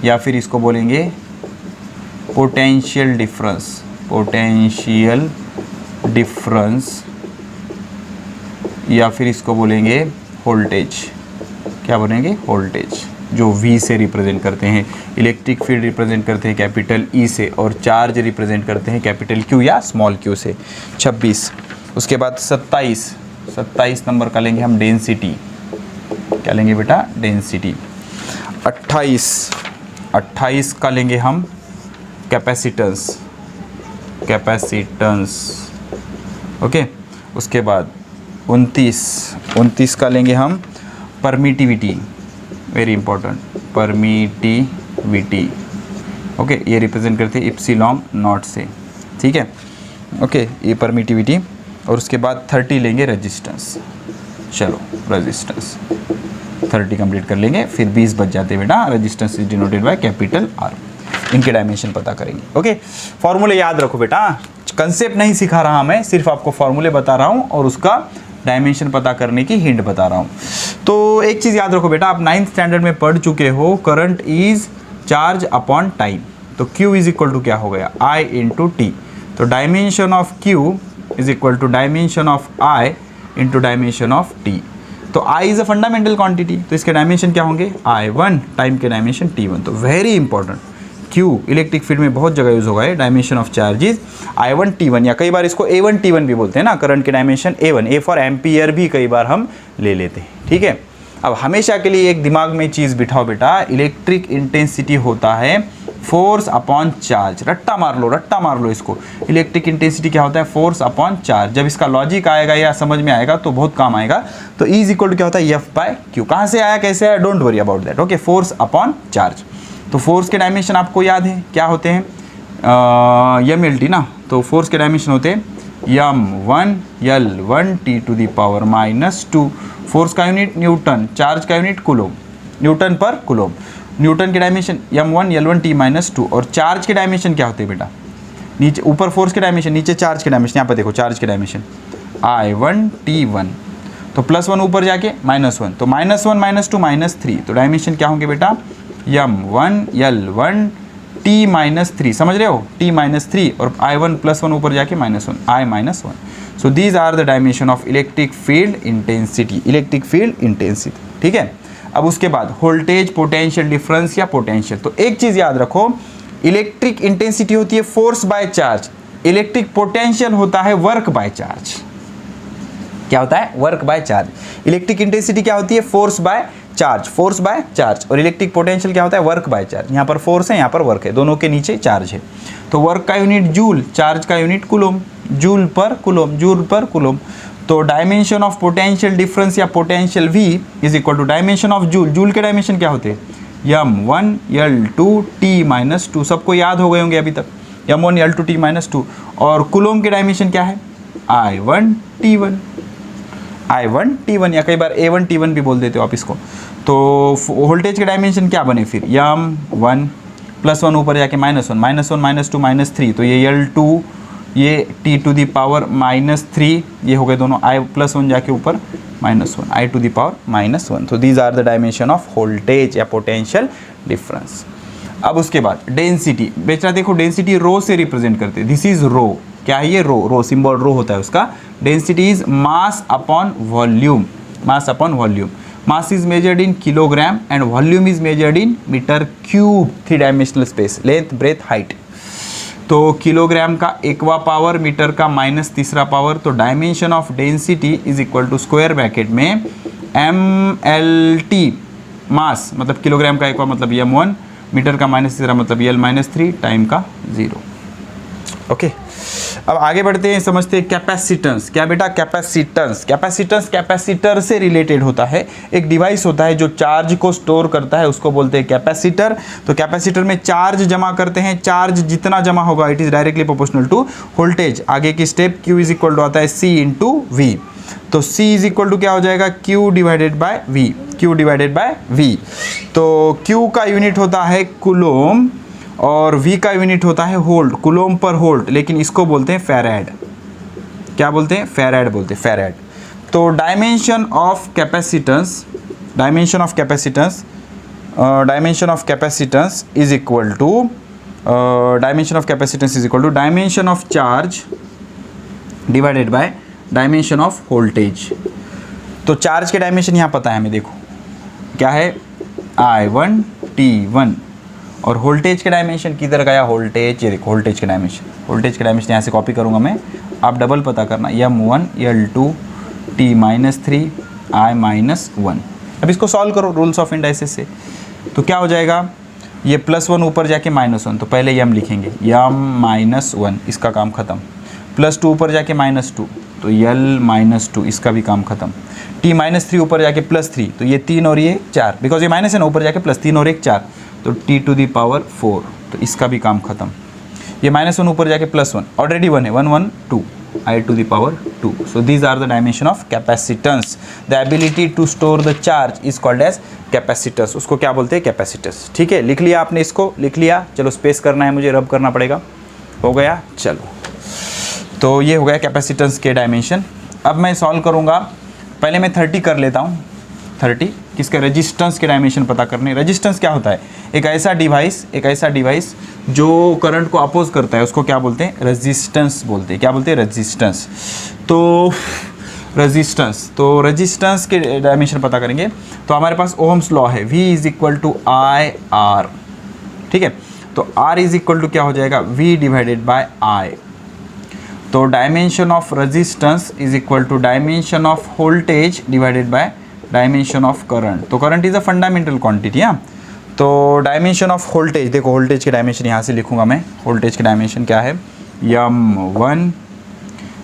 या फिर इसको बोलेंगे पोटेंशियल डिफरेंस, या फिर इसको बोलेंगे वोल्टेज, क्या बोलेंगे वोल्टेज, जो V से रिप्रेजेंट करते हैं। इलेक्ट्रिक फील्ड रिप्रेजेंट करते हैं कैपिटल E से, और चार्ज रिप्रेजेंट करते हैं कैपिटल Q या स्मॉल q से। 26, उसके बाद 27 नंबर का लेंगे हम डेंसिटी, क्या लेंगे बेटा डेंसिटी। 28 का लेंगे हम कैपेसिटेंस, ओके। उसके बाद 29 का लेंगे हम permittivity, very important permittivity, okay. ये रिप्रेजेंट करते हैं इप्सिलॉन नॉट से, ठीक है, ओके ये परमिटिविटी। और उसके बाद 30 लेंगे रेजिस्टेंस, चलो रेजिस्टेंस 30 कंप्लीट कर लेंगे, फिर 20 बच जाते हैं बेटा। Resistance is denoted by capital R, इनके डायमेंशन पता करेंगे, ओके। फॉर्मूले याद रखो बेटा, कंसेप्ट नहीं सिखा रहा मैं, सिर्फ आपको फॉर्मूले बता रहा हूँ और उसका डायमेंशन पता करने की हिंट बता रहा हूँ। तो एक चीज़ याद रखो बेटा, आप 9th स्टैंडर्ड में पढ़ चुके हो, current is charge upon time, तो Q इज इक्वल टू क्या हो गया I इंटू टी। तो dimension of Q is equal to dimension of I into dimension of T. तो I is a fundamental quantity, तो इसके डायमेंशन क्या होंगे I1, टाइम के डायमेंशन T1। तो very important, Q electric field में बहुत जगह यूज होगा है, dimension of charges I1 T1, या कई बार इसको A1 T1 भी बोलते हैं ना, करंट के dimension A1, A for ampere भी कई बार हम ले लेते हैं, ठीक है। अब हमेशा के लिए एक दिमाग में चीज़ बिठाओ बेटा, इलेक्ट्रिक इंटेंसिटी होता है फोर्स अपॉन चार्ज, रट्टा मार लो इसको। इलेक्ट्रिक इंटेंसिटी क्या होता है फोर्स अपॉन चार्ज। जब इसका लॉजिक आएगा या समझ में आएगा तो बहुत काम आएगा। तो E इज इक्वल टू क्या होता है F/Q, कहाँ से आया कैसे आया don't worry about that, okay. Force upon charge, तो फोर्स के डायमेंशन आपको याद है क्या होते हैं MLT ना, तो फोर्स के डायमेंशन होते हैं M1 L1 T to the power -2। Force का यूनिट न्यूटन, चार्ज का unit coulomb, newton per coulomb. Newton के डायमेंशन M1 L1 T -2, और चार्ज के डायमेंशन क्या होते हैं बेटा, नीचे ऊपर फोर्स के डायमेंशन, नीचे चार्ज के डायमेंशन। यहाँ पर देखो चार्ज के डायमेंशन I1 T1, तो +1 ऊपर जाके -1, तो -1 -2 -3, तो डायमेंशन क्या होंगे बेटा M1 L1 T -3, समझ रहे हो T -3, और I1 +1 ऊपर जाके -1 I -1। So these are the dimension of electric field intensity, ठीक है। अब उसके बाद वोल्टेज, पोटेंशियल डिफरेंस या पोटेंशियल। तो एक चीज़ याद रखो, इलेक्ट्रिक इंटेंसिटी होती है force by charge, electric potential होता है वर्क बाय चार्ज। क्या होता है work by charge. Electric intensity क्या होती है फोर्स बाय चार्ज, और इलेक्ट्रिक पोटेंशियल क्या होता है वर्क बाय चार्ज। यहाँ पर फोर्स है, यहाँ पर वर्क है, दोनों के नीचे चार्ज है। तो वर्क का यूनिट जूल, चार्ज का unit coulomb, joule per coulomb. तो डायमेंशन ऑफ पोटेंशियल डिफरेंस या potential V is equal to dimension of joule. Joule के डायमेंशन क्या होते हैं M1 L2 T -2, सबको याद हो गए होंगे अभी तक। m1 l2 t minus 2। और कुलोम की डायमेंशन क्या है, I1 t1, I1 t1 या कई बार A1 t1 भी बोल देते हो आप इसको। तो वोल्टेज के डायमेंशन क्या बने फिर, m1 +1 ऊपर जाके -1, -1 -2 -3, तो ये l2 ये t टू दी पावर -3, ये हो गए दोनों, I +1 जाके ऊपर -1, I टू दी पावर -1। तो these are the dimension of voltage या पोटेंशियल डिफरेंस। अब उसके बाद डेंसिटी, बेटा देखो डेंसिटी रो से रिप्रेजेंट करते हैं, दिस इज रो, क्या है ये, रो सिंबल रो होता है उसका। Density is mass upon volume, mass upon volume. Mass is measured in kilogram and volume is measured in metre cube, 3 dimensional space, length breadth height. तो किलोग्राम का एकवा पावर, मीटर का -3 पावर, तो dimension of density is equal to square bracket में mLT, mass मतलब kilogram का एकवा मतलब m1, metre का -3 मतलब l-3, टाइम का 0। ओके, अब आगे बढ़ते हैं, समझते हैं कैपेसिटेंस। क्या बेटा, कैपेसिटेंस, कैपेसिटेंस कैपेसिटर से रिलेटेड होता है। एक डिवाइस होता है जो चार्ज को स्टोर करता है, उसको बोलते हैं कैपेसिटर। तो कैपेसिटर में चार्ज जमा करते हैं, चार्ज जितना जमा होगा it is directly proportional to voltage. आगे की step Q is equal to आता है C इंटू V। तो C इज इक्वल टू क्या हो जाएगा, Q divided by V, Q divided by V। तो Q का यूनिट होता है कुलोम और V का यूनिट होता है वोल्ट, कुलोम पर वोल्ट, लेकिन इसको बोलते हैं फैराड। क्या बोलते हैं, फैराड बोलते हैं, फैराड। तो dimension of capacitance, dimension of capacitance, dimension of capacitance is equal to dimension of capacitance is equal to dimension of charge divided by dimension of voltage. तो चार्ज के डायमेंशन यहाँ पता है हमें, देखो क्या है, I1 t1, और वोल्टेज के डायमेंशन किधर गया, वोल्टेज, ये देखो वोल्टेज के डायमेंशन, वोल्टेज के डायमेंशन यहाँ से कॉपी करूँगा मैं, आप डबल पता करना, m1 l2 t-3 I-1। अब इसको सॉल्व करो रूल्स ऑफ इंडाइसिस से, तो क्या हो जाएगा, ये +1 ऊपर जाके -1, तो पहले m लिखेंगे, m-1, इसका काम ख़त्म। +2 ऊपर जाके -2, तो l-2, इसका भी काम ख़त्म। t-3 ऊपर जाके +3, तो ये 3 और ये 4, बिकॉज ये माइनस है ना, ऊपर जाके +3 और 1 4, तो t टू दी पावर 4, तो इसका भी काम खत्म। ये -1 ऊपर जाके +1, ऑलरेडी 1 है, 1 1 2, I to the power 2। So these are the dimension of capacitance. The ability to store the charge is called as capacitance, उसको क्या बोलते हैं, कैपेसिटेंस। ठीक है, लिख लिया आपने, इसको लिख लिया। चलो स्पेस करना है मुझे, रब करना पड़ेगा, हो गया। चलो, तो ये हो गया कैपेसिटेंस के डायमेंशन। अब मैं सॉल्व करूँगा, पहले मैं 30 कर लेता हूँ। 30 किसके, रेजिस्टेंस के डायमेंशन पता करने। रेजिस्टेंस क्या होता है, एक ऐसा डिवाइस जो करंट को अपोज करता है, उसको क्या बोलते हैं, रेजिस्टेंस बोलते हैं। क्या बोलते हैं, रेजिस्टेंस। तो रेजिस्टेंस के डायमेंशन पता करेंगे, तो हमारे पास ओहम्स लॉ है, V is equal to IR। ठीक है, तो R इज इक्वल टू क्या हो जाएगा, V डिवाइडेड बाय I। तो dimension of resistance is equal to dimension of voltage divided by dimension of current. तो current is a fundamental quantity. हाँ, तो डायमेंशन ऑफ वोल्टेज, देखो वोल्टेज के dimension यहाँ से लिखूंगा मैं। वोल्टेज के डायमेंशन क्या है, m1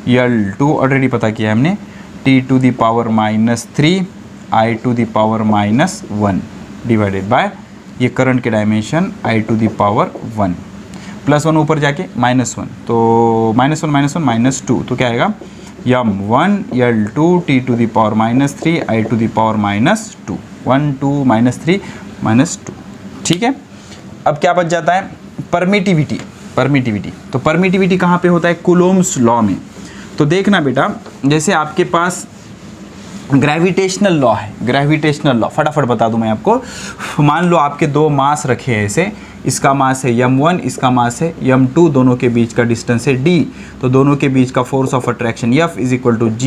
l2 ऑलरेडी पता किया है हमने, t to the power -3 I to the power -1 divided by ये करंट के dimension I to the power 1, +1 ऊपर जाके -1, तो -1 -2, तो क्या आएगा, m1 l2 t to the power -3 I to the power -2, 1 2 -3 -2। ठीक है, अब क्या बच जाता है, परमिटिविटी। तो परमिटिविटी कहाँ पे होता है, कूलोम्स लॉ में। तो देखना बेटा, जैसे आपके पास ग्रेविटेशनल लॉ है, ग्रेविटेशनल लॉ फटाफट बता दूं मैं आपको। मान लो आपके दो मास रखे हैं ऐसे, इसका मास है m1, इसका मास है m2, दोनों के बीच का डिस्टेंस है d, तो दोनों के बीच का force of attraction F is equal to g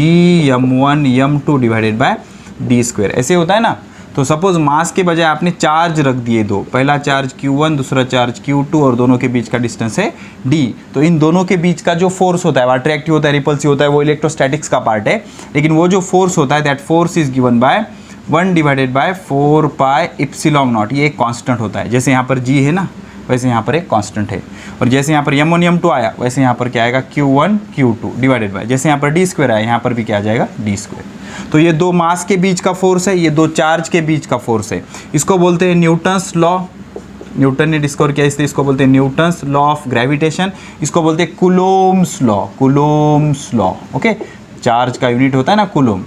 m1 m2 divided by d²। ऐसे होता है ना। तो सपोज मास के बजाय आपने चार्ज रख दिए दो, पहला चार्ज q1, दूसरा चार्ज q2, और दोनों के बीच का डिस्टेंस है d। तो इन दोनों के बीच का जो फोर्स होता है, वो अट्रैक्टिव होता है, रिपल्सिव होता है, वो इलेक्ट्रोस्टैटिक्स का पार्ट है। लेकिन वो जो फोर्स होता है, that force is given bye 1 divided by 4 pi epsilon not. ये एक कांस्टेंट होता है, जैसे यहाँ पर g है ना, वैसे यहाँ पर एक कांस्टेंट है। और जैसे यहाँ पर m1 m2 आया, वैसे यहाँ पर क्या आएगा, q1 q2 डिवाइडेड बाय, जैसे यहाँ पर d² आया, यहाँ पर भी क्या आ जाएगा, d²। तो ये दो मास के बीच का फोर्स है, ये दो चार्ज के बीच का फोर्स है। इसको बोलते हैं न्यूटन्स लॉ, न्यूटन ने डिस्कवर किया, इसलिए इसको बोलते हैं न्यूटन्स लॉ ऑफ ग्रेविटेशन, इसको बोलते हैं कूलोम्स लॉ, कूलोम्स लॉ। ओके, चार्ज का यूनिट होता है ना कूलोम,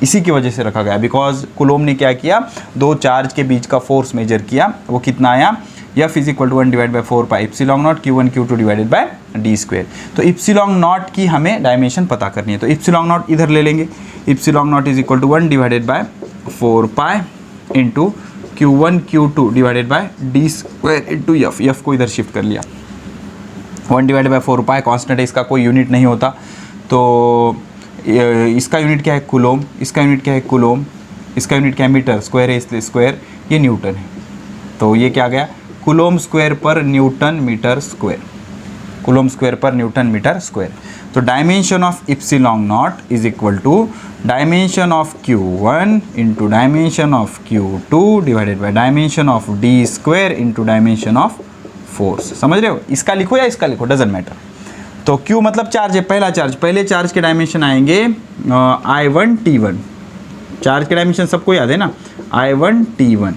इसी की वजह से रखा गया, बिकॉज कूलोम ने क्या किया, दो चार्ज के बीच का फोर्स मेजर किया, वो कितना आया, F is equal to 1 divide by 4 pi epsilon naught Q1 Q2 divided by D square. तो इप्सिलॉन नॉट की हमें डायमेंशन पता करनी है, तो इप्सिलॉन नॉट इधर ले लेंगे, epsilon naught is equal to 1 divided by 4 pi into Q1 Q2 divided by D square into F, F को इधर शिफ्ट कर लिया, 1 डिवाइडेड बाय 4 पाई कॉन्स्टेंट है, इसका कोई यूनिट नहीं होता, तो इसका यूनिट क्या है कूलोम, इसका यूनिट क्या है कूलोम, इसका यूनिट क्या है मीटर, स्क्वायर है इसलिए स्क्वायर, ये न्यूटन है, तो ये क्या आ गया coulomb square per newton metre square, coulomb square per newton metre square. तो dimension of epsilon naught is equal to dimension of Q1 into dimension of Q2 divided by dimension of D square into dimension of force. समझ रहे हो, इसका लिखो या इसका लिखो, doesn't matter. तो Q मतलब चार्ज है, पहला चार्ज, पहले चार्ज के डायमेंशन आएंगे I1 T1, चार्ज के डायमेंशन सबको याद है ना, I1 T1,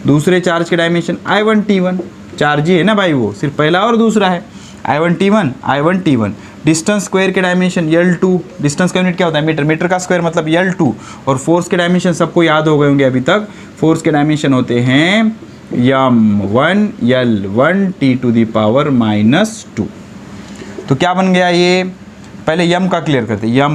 दूसरे चार्ज के डायमेंशन I1 T1, चार्ज ही है ना भाई, वो सिर्फ पहला और दूसरा है, I1 T1, डिस्टेंस स्क्वायर के डायमेंशन L2, डिस्टेंस का यूनिट क्या होता है मीटर, मीटर का स्क्वायर मतलब L2, और फोर्स के डायमेंशन सबको याद हो गए होंगे अभी तक, फोर्स के डायमेंशन होते हैं M1 L1 T to the power -2। तो क्या बन गया ये, पहले M का क्लियर करते हैं,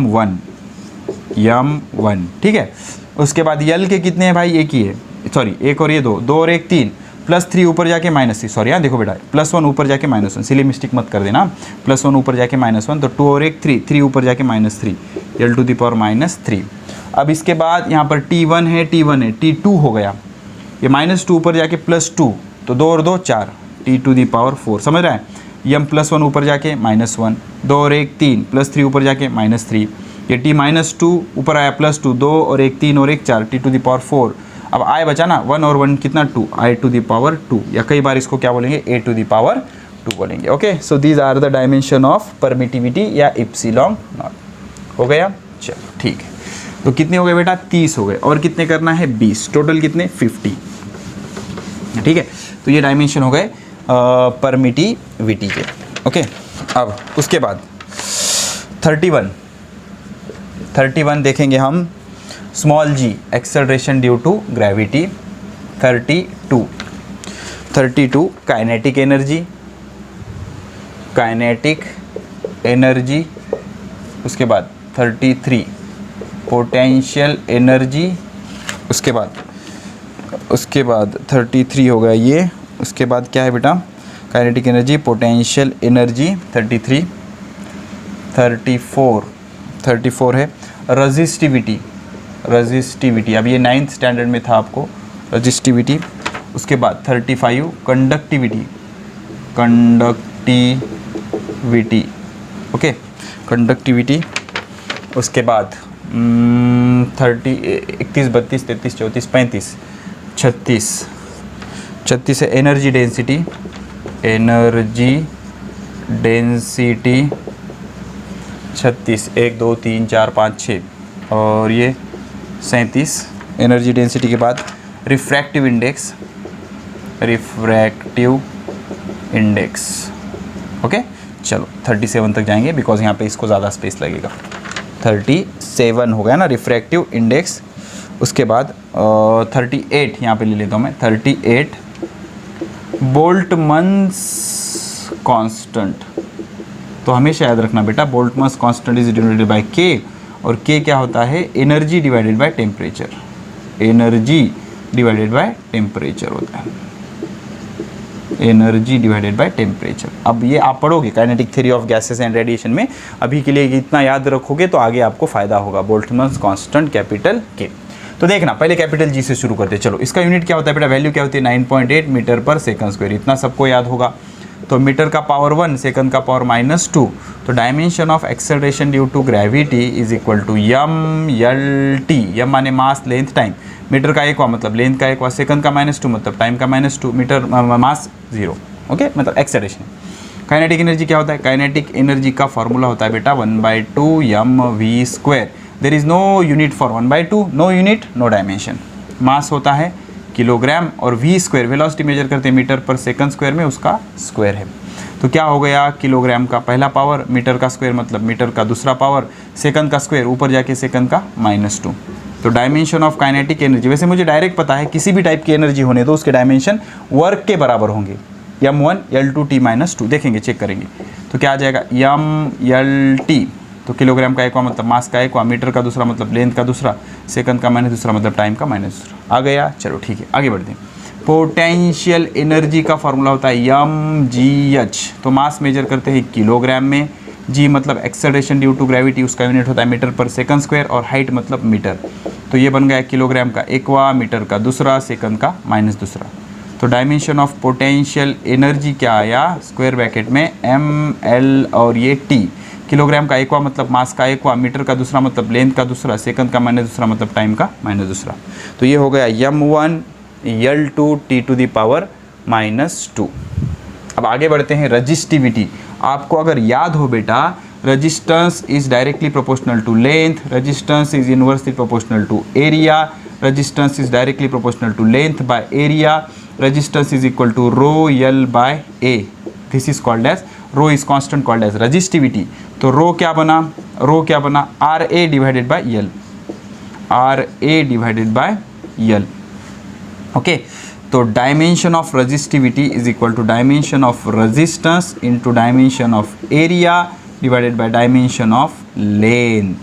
M1, ठीक है, उसके बाद L के कितने हैं भाई, एक ही है, सॉरी एक और ये दो और एक 3, +3 ऊपर जाके -3, सॉरी हाँ देखो बेटा, +1 ऊपर जाके -1, सिली मिस्टेक मत कर देना, +1 ऊपर जाके -1, तो 2 और एक 3 ऊपर जाके -3, L टू दी पावर -3। अब इसके बाद यहाँ पर T1 है, T2 हो गया, ये -2 ऊपर जाके +2, तो 2 और 2 4, T टू दी पावर 4, समझ रहा है, M +1 ऊपर जाके -1, 2 और एक 3, +3 ऊपर जाके -3, ये T -2 ऊपर आया +2, 2 और एक 3 और एक 4, T टू दी पावर 4। अब I बचा ना, 1 और 1 कितना 2, I टू दी पावर 2, या कई बार इसको क्या बोलेंगे, A टू दी पावर 2 बोलेंगे। Okay, so these are the dimension of permittivity या इप्सिलॉन नॉट। हो गया, चलो ठीक है, तो कितने हो गए बेटा, 30 हो गए, और कितने करना है 20, टोटल कितने 50, ठीक है। तो ये डायमेंशन हो गए परमिटिविटी के। ओके, अब उसके बाद 31 देखेंगे हम, small g acceleration due to gravity, 32 kinetic energy, उसके बाद 33 पोटेंशियल एनर्जी, उसके बाद 33 हो गया ये, उसके बाद क्या है बेटा, काइनेटिक एनर्जी, पोटेंशियल एनर्जी 33, 34 है रजिस्टिविटी, अब ये 9th स्टैंडर्ड में था आपको, रजिस्टिविटी। उसके बाद 35 कंडक्टिविटी, ओके, कंडक्टिविटी। उसके बाद 30, 31, 32, 33, 34, 35, 36 है एनर्जी डेंसिटी 36, 1 2 3 4 5 6 और ये 37 एनर्जी डेंसिटी के बाद रिफ्रैक्टिव इंडेक्स। ओके, चलो 37 तक जाएंगे बिकॉज यहाँ पे इसको ज़्यादा स्पेस लगेगा। 37 हो गया ना रिफ्रैक्टिव इंडेक्स। उसके बाद 38 यहाँ पे ले लेता हूँ मैं, 38 बोल्टमन्स कांस्टेंट। तो हमेशा याद रखना बेटा, बोल्टमन्स कांस्टेंट इज डिनोटेड बाय के, और के क्या होता है, energy divided by temperature, energy divided by temperature होता है, एनर्जी डिवाइडेड बाय टेम्परेचर। अब ये आप पढ़ोगे kinetic theory of gases and radiation में, अभी के लिए इतना याद रखोगे तो आगे आपको फायदा होगा। बोल्टमन्स कांस्टेंट कैपिटल के। तो देखना पहले कैपिटल जी से शुरू करते हैं। चलो, इसका यूनिट क्या होता है बेटा, वैल्यू क्या होती है 9.8 मीटर पर सेकंड स्क्वायर, इतना सबको याद होगा। तो मीटर का पावर 1, सेकंड का पावर -2, तो dimension of acceleration due to gravity is equal to M L T. M माने मास, लेंथ, टाइम। मीटर का 1 मतलब लेंथ का 1, सेकंड का -2 मतलब टाइम का -2, मीटर मास 0। ओके, मतलब एक्सेलरेशन। काइनेटिक एनर्जी क्या होता है, काइनेटिक एनर्जी का फॉर्मूला होता है बेटा 1/2 mv²। There is no unit for 1/2, no unit no dimension. Mass होता है किलोग्राम, और v स्क्वायर वेलोसिटी मेजर करते हैं मीटर पर सेकंड स्क्वायर में, उसका स्क्वायर है। तो क्या हो गया, किलोग्राम का पहला पावर, मीटर का स्क्वायर मतलब मीटर का दूसरा पावर, सेकंड का स्क्वायर ऊपर जाके सेकंड का -2। तो डायमेंशन ऑफ काइनेटिक एनर्जी, वैसे मुझे डायरेक्ट पता है किसी भी टाइप की एनर्जी होने तो उसके डायमेंशन वर्क के बराबर होंगे, m1 L2 T -2। देखेंगे, चेक करेंगे तो क्या आ जाएगा, m/L/T, तो किलोग्राम का एक हुआ मतलब मास का एक हुआ, मीटर का दूसरा मतलब लेंथ का दूसरा, सेकंड का माइनस दूसरा मतलब टाइम का माइनस दूसरा। आ गया, चलो ठीक है आगे बढ़ते हैं। पोटेंशियल एनर्जी का फॉर्मूला होता है mgh, तो मास मेजर करते हैं किलोग्राम में, g मतलब एक्सेलरेशन ड्यू टू ग्रेविटी, उसका यूनिट होता है मीटर पर सेकंड स्क्वायर, और हाइट मतलब मीटर। तो ये बन गया किलोग्राम का एक हुआ, मीटर का दूसरा, सेकंड का माइनस दूसरा। तो डायमेंशन ऑफ पोटेंशियल एनर्जी क्या आया, स्क्वायर ब्रैकेट में ml और ये t, किलोग्राम का एक हुआ मतलब मास का एक हुआ, मीटर का दूसरा मतलब लेंथ का दूसरा, सेकंड का माइनस दूसरा मतलब टाइम का माइनस दूसरा। तो ये हो गया m1 L2 T⁻²। अब आगे बढ़ते हैं, रजिस्टिविटी। आपको अगर याद हो बेटा, resistance is directly proportional to length, resistance is inversely proportional to area, resistance is directly proportional to length by area, resistance is equal to ρ/L/A। This is called as, rho is constant called as resistivity. तो rho क्या बना, RA/L, RA/L। Okay, तो dimension of resistivity is equal to dimension of resistance into dimension of area divided by dimension of length.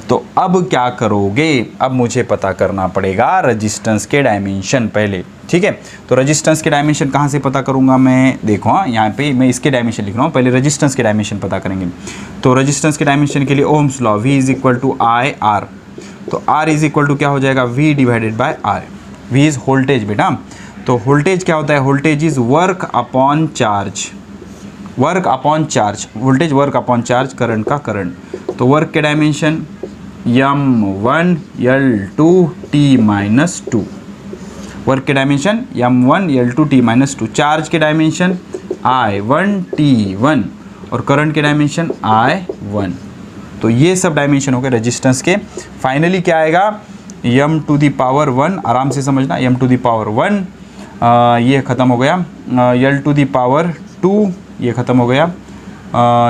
तो अब क्या करोगे, अब मुझे पता करना पड़ेगा रजिस्टेंस के डायमेंशन पहले, ठीक है। तो रजिस्टेंस के डायमेंशन कहाँ से पता करूँगा मैं, देखो हाँ, यहाँ पे मैं इसके डायमेंशन लिख रहा हूँ, पहले रजिस्टेंस के डायमेंशन पता करेंगे। तो रजिस्टेंस के डायमेंशन के लिए Ohm's law, V is equal to IR, तो R इज इक्वल टू क्या हो जाएगा, V divided by R। V is voltage बेटा, तो वोल्टेज क्या होता है, voltage is work upon charge, work upon charge, voltage work upon charge, current का करंट। तो वर्क के dimension m1 L2 T-2, work के dimension m1 L2 T-2, charge के डायमेंशन I1 T1 और करंट के डायमेंशन I1। तो ये सब डायमेंशन हो गए रेजिस्टेंस के। फाइनली क्या आएगा, m⁻1, आराम से समझना, m⁻1, ये ख़त्म हो गया, L⁻2 ये ख़त्म हो गया,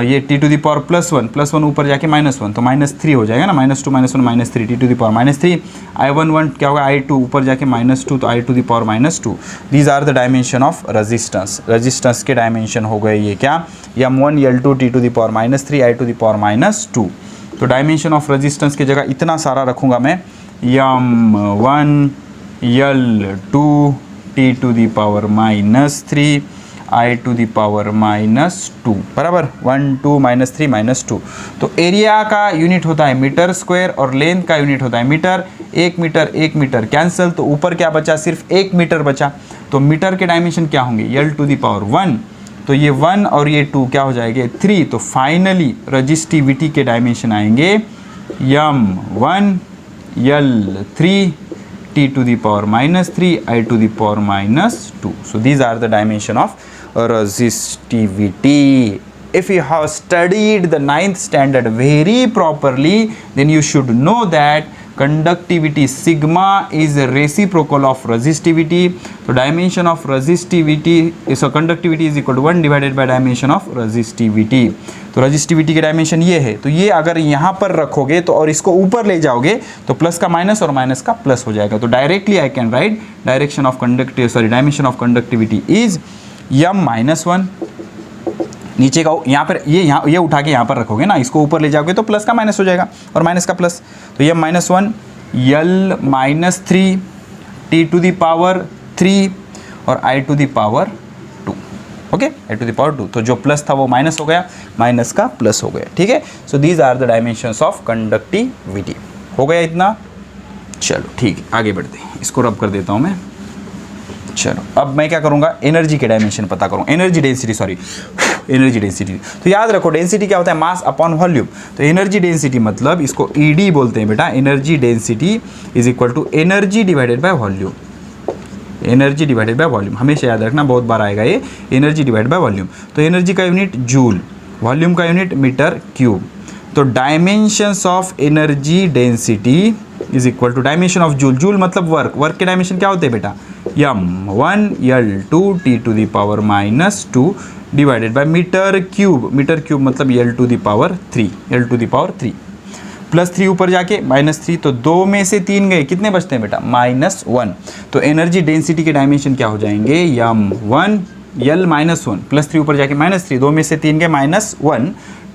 ये T⁻+1 ऊपर जाके -1, तो -3 हो जाएगा ना, -2 -1 -3, T⁻3, I1 क्या होगा, I2 ऊपर जाके -2, तो I⁻²। These are the dimension of resistance. Resistance के डायमेंशन हो गए ये क्या, m1 L2 T⁻3 I⁻²। तो डायमेंशन ऑफ रेजिस्टेंस की जगह इतना सारा रखूँगा मैं, m1 L2 T⁻3 I⁻², बराबर 1 2 -3 -2। तो एरिया का यूनिट होता है मीटर स्क्वायर और लेंथ का यूनिट होता है मीटर। 1 मीटर कैंसिल, तो ऊपर क्या बचा, सिर्फ 1 मीटर बचा। तो मीटर के डायमेंशन क्या होंगे, L⁻1, तो ये 1 और ये 2 क्या हो जाएंगे, 3। तो फाइनली रजिस्टिविटी के डायमेंशन आएंगे m1 L3 T⁻3 I⁻²। So these are the dimension of resistivity. If you have studied the 9th standard very properly, then you should know that conductivity sigma is a reciprocal of resistivity. So dimension of resistivity is, so conductivity is equal to 1 divided by dimension of resistivity. तो resistivity के dimension ये है, तो ये अगर यहाँ पर रखोगे तो और इसको ऊपर ले जाओगे तो प्लस का माइनस और माइनस का प्लस हो जाएगा। तो directly I can write direction of dimension of conductivity is m-1। नीचे का यहाँ पर ये उठा के यहाँ पर रखोगे ना, इसको ऊपर ले जाओगे तो प्लस का माइनस हो जाएगा और माइनस का प्लस। तो m-1 L-3 T⁻3 और I⁻²। Okay, I⁻²। तो जो प्लस था वो माइनस हो गया, माइनस का प्लस हो गया, ठीक है। So these are the dimensions of conductivity. हो गया इतना, चलो ठीक है आगे बढ़ते हैं। इसको रब कर देता हूँ मैं। चलो अब मैं क्या करूँगा, एनर्जी के डायमेंशन पता करूँ, एनर्जी डेंसिटी। तो याद रखो डेंसिटी क्या होता है, मास अपॉन वॉल्यूम। तो एनर्जी डेंसिटी मतलब इसको ED बोलते हैं बेटा। Energy density is equal to energy divided by volume. Energy divided by volume हमेशा याद रखना, बहुत बार आएगा ये, एनर्जी डिवाइडेड बाय वॉल्यूम। तो एनर्जी का यूनिट जूल, वॉल्यूम का यूनिट मीटर क्यूब। तो dimensions of energy density is equal to dimension of joule, joule मतलब वर्क, वर्क के डायमेंशन क्या होते हैं बेटा, m1 L2 t to the power -2 divided by metre cube, metre cube मतलब L to the power 3, L to the power 3 +3 ऊपर जाके -3, तो 2 में से 3 गए, कितने बचते हैं बेटा, -1। तो एनर्जी डेंसिटी के डायमेंशन क्या हो जाएंगे, m1 L -1 +3 ऊपर जाके -3, 2 में से 3 गए -1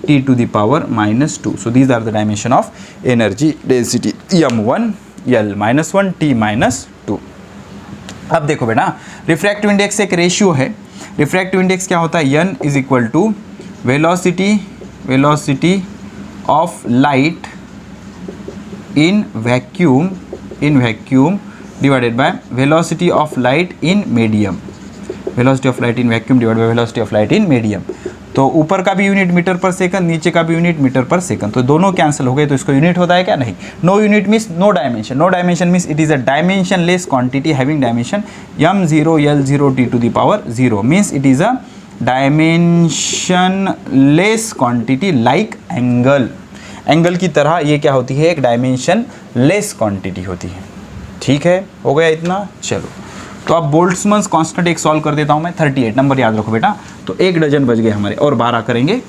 t to the power -2। So these are the dimension of energy density m1 L -1 t -2। अब देखो बेटा, रिफ्रैक्टिव इंडेक्स एक रेशियो है। रिफ्रैक्टिव इंडेक्स क्या होता है, n is equal to velocity of light in vacuum divided by velocity of light in medium, velocity of light in vacuum divided by velocity of light in medium. तो ऊपर का भी unit metre पर second, नीचे का भी unit metre पर second, तो दोनों कैंसिल हो गए, तो इसको यूनिट होता है क्या, नहीं। No unit means no dimension, no dimension means it is a dimensionless quantity having dimension m0 L0 t to the power 0 means it is a dimensionless quantity like angle, angle की तरह ये क्या होती है, एक dimension less quantity होती है। ठीक है, हो गया इतना। चलो, तो अब बोल्ट्जमैन कांस्टेंट एक सॉल्व कर देता हूँ मैं, 38 नंबर याद रखो बेटा। तो 1 डजन बच गए हमारे, और 12 करेंगे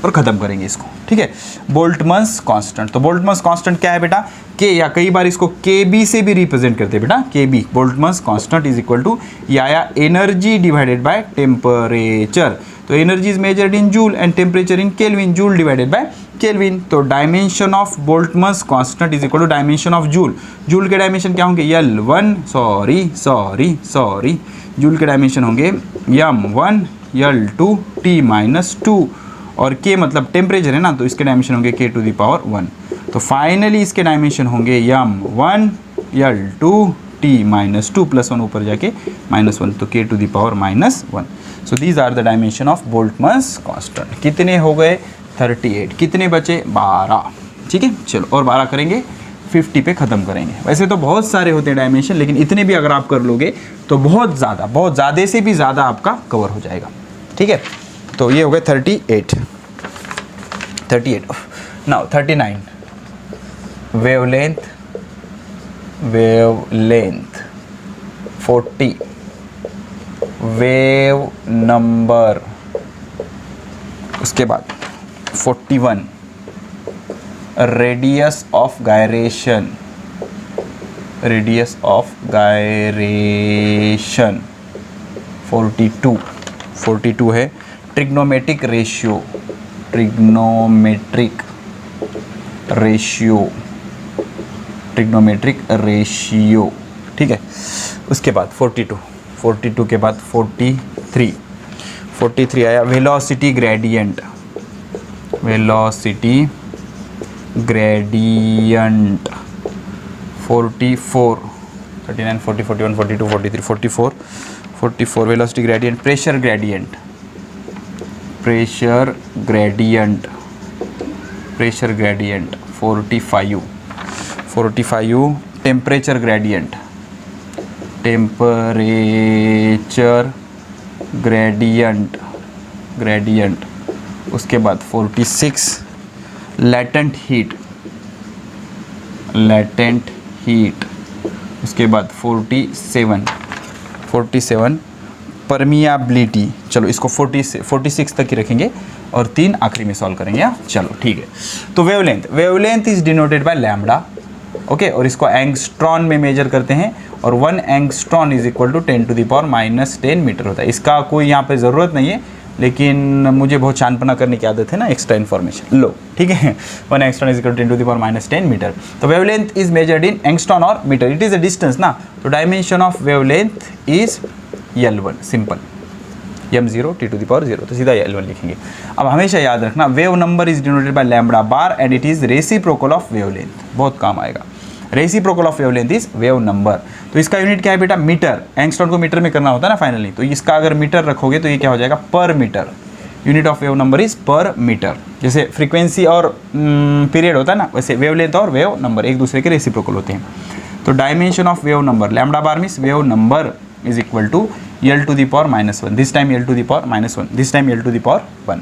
और ख़त्म करेंगे इसको। ठीक है, बोल्ट्जमैन कांस्टेंट, तो बोल्ट्जमैन कांस्टेंट क्या है बेटा, के, या कई बार इसको के बी से भी रिप्रेजेंट करते हैं बेटा, K B, Boltzmann constant is equal to या एनर्जी डिवाइडेड बाय टेम्परेचर। तो energy is measured in joule and temperature in kelvin, joule divided by kelvin. तो dimension of Boltzmann constant is equal to dimension of joule, joule के dimension क्या होंगे, L1 sorry joule के dimension होंगे m1 L2 t -2, और के मतलब temperature है ना, तो इसके डायमेंशन होंगे k टू द पावर 1। तो फाइनली इसके डायमेंशन होंगे m1 L2 t -2 +1 ऊपर जाके -1, तो k to the power -1। So these are the dimension of Boltzmann constant. कितने हो गए, 38, कितने बचे, 12। ठीक है, चलो और 12 करेंगे, 50 पे ख़त्म करेंगे। वैसे तो बहुत सारे होते हैं डायमेंशन, लेकिन इतने भी अगर आप कर लोगे तो बहुत ज़्यादा से भी ज़्यादा आपका कवर हो जाएगा। ठीक है, तो ये हो गए 38 नाउ 39 वेवलेंथ 40 वेव नंबर, उसके बाद 41 रेडियस ऑफ गायरेशन 42 है ट्रिग्नोमेट्रिक रेशियो। ठीक है, उसके बाद 42 के बाद 43 आया velocity gradient 44 39 40 41 42 43 44 velocity gradient pressure gradient 45 temperature gradient उसके बाद 46 लेटेंट हीट उसके बाद 47 परमियाबिलिटी। चलो इसको 46 तक ही रखेंगे और 3 आखिरी में सॉल्व करेंगे। चलो ठीक है, तो wavelength is denoted by lambda, okay, और इसको एंगस्ट्रॉन में मेजर करते हैं और 1 angstrom is equal to 10 to the power -10 metre होता है। इसका कोई यहाँ पे ज़रूरत नहीं है, लेकिन मुझे बहुत छानपना करने की आदत है ना, एक्स्ट्रा इन्फॉर्मेशन लो, ठीक है। 1 angstrom is equal to 10 to the power -10 metre. तो wavelength is measured in angstrom और metre, it is a distance ना, तो dimension of wavelength is L1, simple, m0 t to the power 0, तो सीधा L1 लिखेंगे। अब हमेशा याद रखना wave number is denoted by lambda bar and it is reciprocal of wavelength, बहुत काम आएगा। Reciprocal of wavelength is wave number. तो इसका यूनिट क्या है बेटा, मीटर, एंगस्ट्रॉन को मीटर में करना होता है ना फाइनली, तो इसका अगर मीटर रखोगे तो ये क्या हो जाएगा, per metre. Unit of wave number is per metre. जैसे फ्रीक्वेंसी और पीरियड होता है ना, वैसे वेवलेंथ और वेव नंबर एक दूसरे के रेसिप्रोकल होते हैं। तो dimension of wave number lambda bar means wave number is equal to L to the power -1, this time L to the power -1, this time L to the power 1।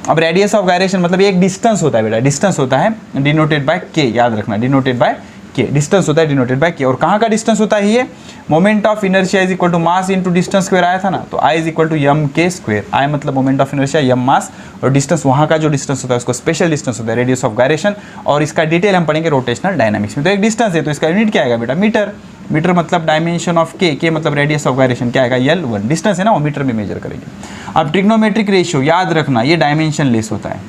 अब radius of gyration मतलब एक distance होता है बेटा, distance होता है denoted by k, याद रखना डिनोटेड बाय k। के, डिस्टेंस होता है डिनोटेड बाय के। और कहाँ का डिस्टेंस होता है ये, moment of inertia is equal to mass into distance square आया था ना, तो I is equal to M के स्क्वायर। आई मतलब moment of inertia, M mass, और डिस्टेंस वहाँ का जो डिस्टेंस होता है उसको स्पेशल डिस्टेंस होता है, रेडियस ऑफ गायरेशन। और इसका डिटेल हम पढ़ेंगे रोटेशनल डायनामिक्स में। तो एक डिस्टेंस है तो इसका यूनिट क्या आएगा बेटा, मीटर। मीटर मतलब डायमेंशन ऑफ के मतलब रेडियस ऑफ गायरेशन क्या आएगा, L1। डिस्टेंस है ना वो मीटर में मेजर करेंगे। अब ट्रिग्नोमेट्रिक रेशियो याद रखना ये डायमेंशन लेस होता है,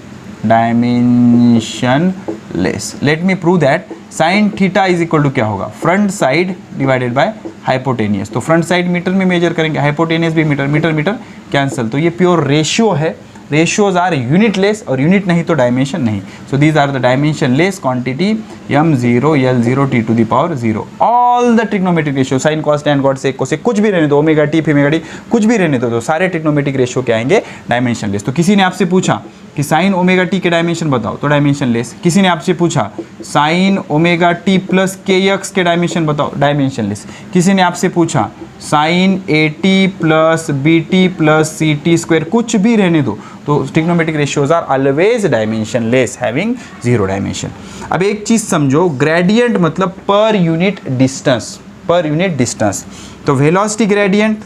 dimensionless. Let me prove that sine theta is equal to क्या होगा, front side divided by hypotenuse. तो फ्रंट साइड मीटर में मेजर करेंगे, हाइपोटेनियस भी मीटर, मीटर मीटर कैंसिल। तो ये प्योर रेशियो है, ratios are unitless और यूनिट नहीं तो डायमेंशन नहीं। So these are the dimensionless quantity m0 l0 t to the power 0। All the trigonometric ratio, sine cos tan cot sec cosec कुछ भी रहने दो, ओमेगा टी ओमेगा टी कुछ भी रहने दो, तो सारे ट्रिग्नोमेट्रिक रेशियो क्या आएंगे, डायमेंशनलेस। तो किसी ने आपसे पूछा कि साइन ओमेगा टी के डायमेंशन बताओ, तो डायमेंशनलेस। किसी ने आपसे पूछा sine omega T plus K X के डायमेंशन बताओ, डायमेंशनलेस। किसी ने आपसे पूछा sine A T plus B T plus C T square कुछ भी रहने दो, तो trigonometric ratios are always dimensionless having zero dimension. अब एक चीज समझो, ग्रेडियंट मतलब per unit distance, per unit distance. तो वेलोसिटी ग्रेडियंट,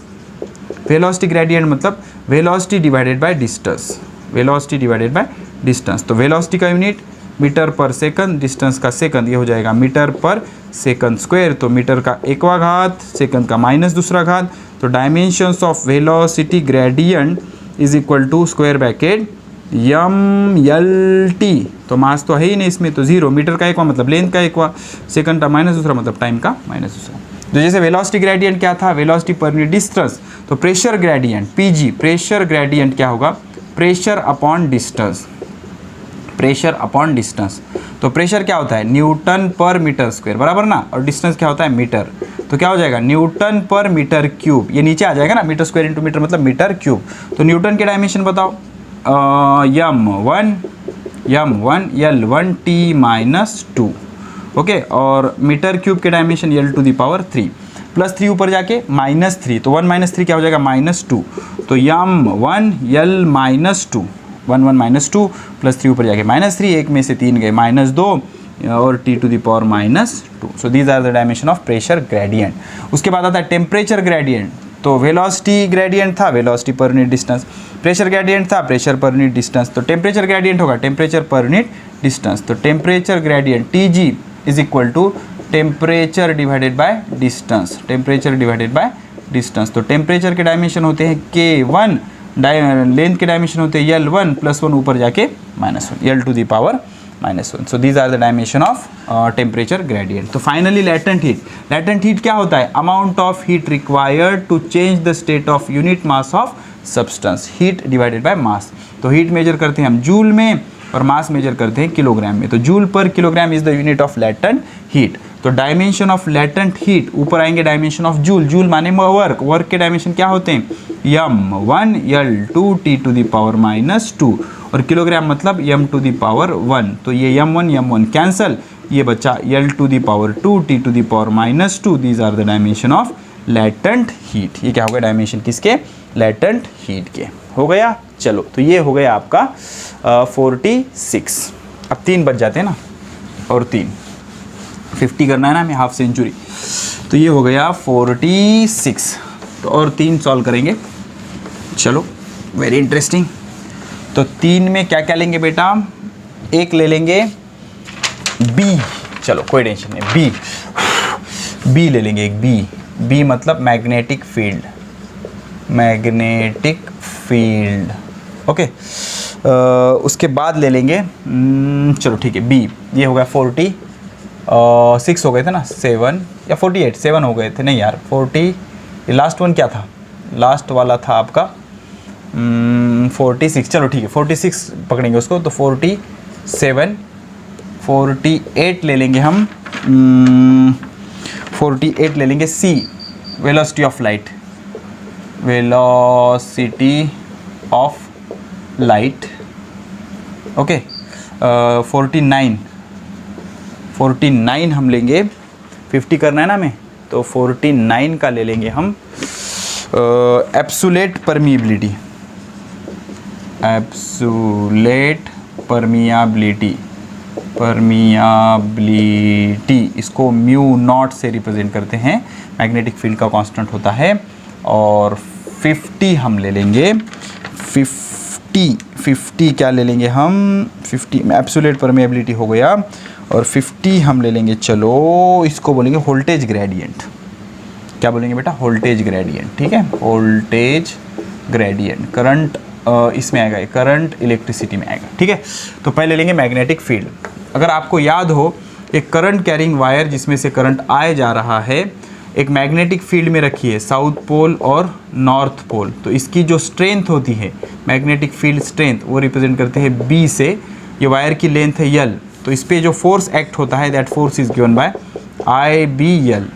वेलोसिटी ग्रेडियंट मतलब velocity divided by distance, velocity divided by distance. तो वेलोसिटी का यूनिट मीटर पर सेकंड, डिस्टेंस का सेकंड, ये हो जाएगा मीटर पर सेकंड स्क्वायर। तो मीटर का एकवा घात, सेकंड का माइनस दूसरा घात। तो dimensions of velocity gradient is equal to square bracket M L T. तो मास तो है ही नहीं इसमें, तो जीरो। मीटर का एकवा मतलब लेंथ का एकवा, सेकंड का माइनस दूसरा मतलब टाइम का माइनस दूसरा। तो जैसे वेलोसिटी ग्रेडियंट क्या था, वेलोसिटी पर यूनिट डिस्टेंस। तो pressure gradient PG, pressure gradient क्या होगा, pressure upon distance, pressure upon distance. तो प्रेशर क्या होता है, न्यूटन पर मीटर स्क्वायर, बराबर ना, और डिस्टेंस क्या होता है, मीटर। तो क्या हो जाएगा, न्यूटन पर मीटर क्यूब। ये नीचे आ जाएगा ना, मीटर स्क्वायर इंटू मीटर मतलब मीटर क्यूब। तो न्यूटन के डायमेंशन बताओ, m1 l1 t minus 2, okay. और मीटर क्यूब के dimension l to the power 3 plus 3 ऊपर जाके माइनस 3, तो 1 माइनस 3 क्या हो जाएगा, -2। तो m1 l minus 2, 1 1 minus 2 plus 3 ऊपर जाके -3, एक में से 3 गए -2 और t to the power -2। So these are the dimension of pressure gradient. उसके बाद आता है टेम्परेचर ग्रेडियंट। तो वेलोसिटी ग्रेडियंट था velocity per unit distance, pressure gradient था प्रेशर पर यूनिट डिस्टेंस। तो टेम्परेचर ग्रेडियंट होगा टेम्परेचर पर यूनिट डिस्टेंस। तो temperature gradient Tg is equal to temperature divided by distance, temperature divided by distance. तो temperature के dimension होते हैं K1, length के dimension होते हैं L1 +1 ऊपर जाके -1, L to the power -1। So these are the dimension of temperature gradient. तो finally latent heat, latent heat क्या होता है, amount of heat required to change the state of unit mass of substance, heat divided by mass. तो heat major करते हैं हम joule में और मास मेजर करते हैं किलोग्राम में। तो जूल पर kilogram is the unit of latent heat. तो डायमेंशन ऑफ लैटेंट हीट, ऊपर आएंगे डायमेंशन ऑफ जूल, जूल माने वर्क, वर्क के डायमेंशन क्या होते हैं, m1 l2 t to the power -2 और किलोग्राम मतलब m टू दी पावर 1। तो ये m1 कैंसल, ये बच्चा l to the power 2 t to the power -2। These are the dimension of latent heat. ये क्या हो गया, डायमेंशन किसके, लैटेंट हीट के। हो गया, चलो तो ये हो गया आपका 46। अब 3 बच जाते हैं ना, और 3 50 करना है ना हमें, हाफ सेंचुरी। तो ये हो गया 46। तो और 3 सॉल्व करेंगे, चलो वेरी इंटरेस्टिंग। तो 3 में क्या क्या लेंगे बेटा, एक ले लेंगे बी, चलो कोई टेंशन नहीं, बी ले लेंगे एक, बी मतलब magnetic field, magnetic field, okay. उसके बाद ले लेंगे चलो ठीक है बी, ये हो गया 46 हो गए थे ना, 7 या 48, 7 हो गए थे, नहीं यार 40, ये लास्ट वन क्या था, लास्ट वाला था आपका 46, चलो ठीक है 46 पकड़ेंगे उसको। तो 47, 48 ले लेंगे हम, 48 ले लेंगे C, velocity of light, velocity of light, okay. 49 हम लेंगे, 50 करना है ना हमें, तो 49 का ले लेंगे हम absolute permeability, absolute permeability, permeability, इसको म्यू नॉट से रिप्रेजेंट करते हैं, मैग्नेटिक फील्ड का कांस्टेंट होता है। और 50 हम ले लेंगे, 50 क्या ले लेंगे हम, 50 में एब्सोल्यूट परमिएबिलिटी हो गया, और 50 हम ले लेंगे, चलो इसको बोलेंगे वोल्टेज ग्रेडियंट। क्या बोलेंगे बेटा, वोल्टेज ग्रेडियंट, ठीक है, वोल्टेज ग्रेडियंट। करंट इसमें आएगा, करंट इलेक्ट्रिसिटी में आएगा, ठीक है। तो पहले लेंगे मैग्नेटिक फील्ड। अगर आपको याद हो, एक करंट कैरिंग वायर जिसमें से करंट आए जा रहा है, एक मैग्नेटिक फील्ड में रखी है साउथ पोल और नॉर्थ पोल, तो इसकी जो स्ट्रेंथ होती है, मैग्नेटिक फील्ड स्ट्रेंथ, वो रिप्रेजेंट करते हैं बी से। ये वायर की लेंथ है यल, तो इस पर जो फोर्स एक्ट होता है, that force is given by I B L,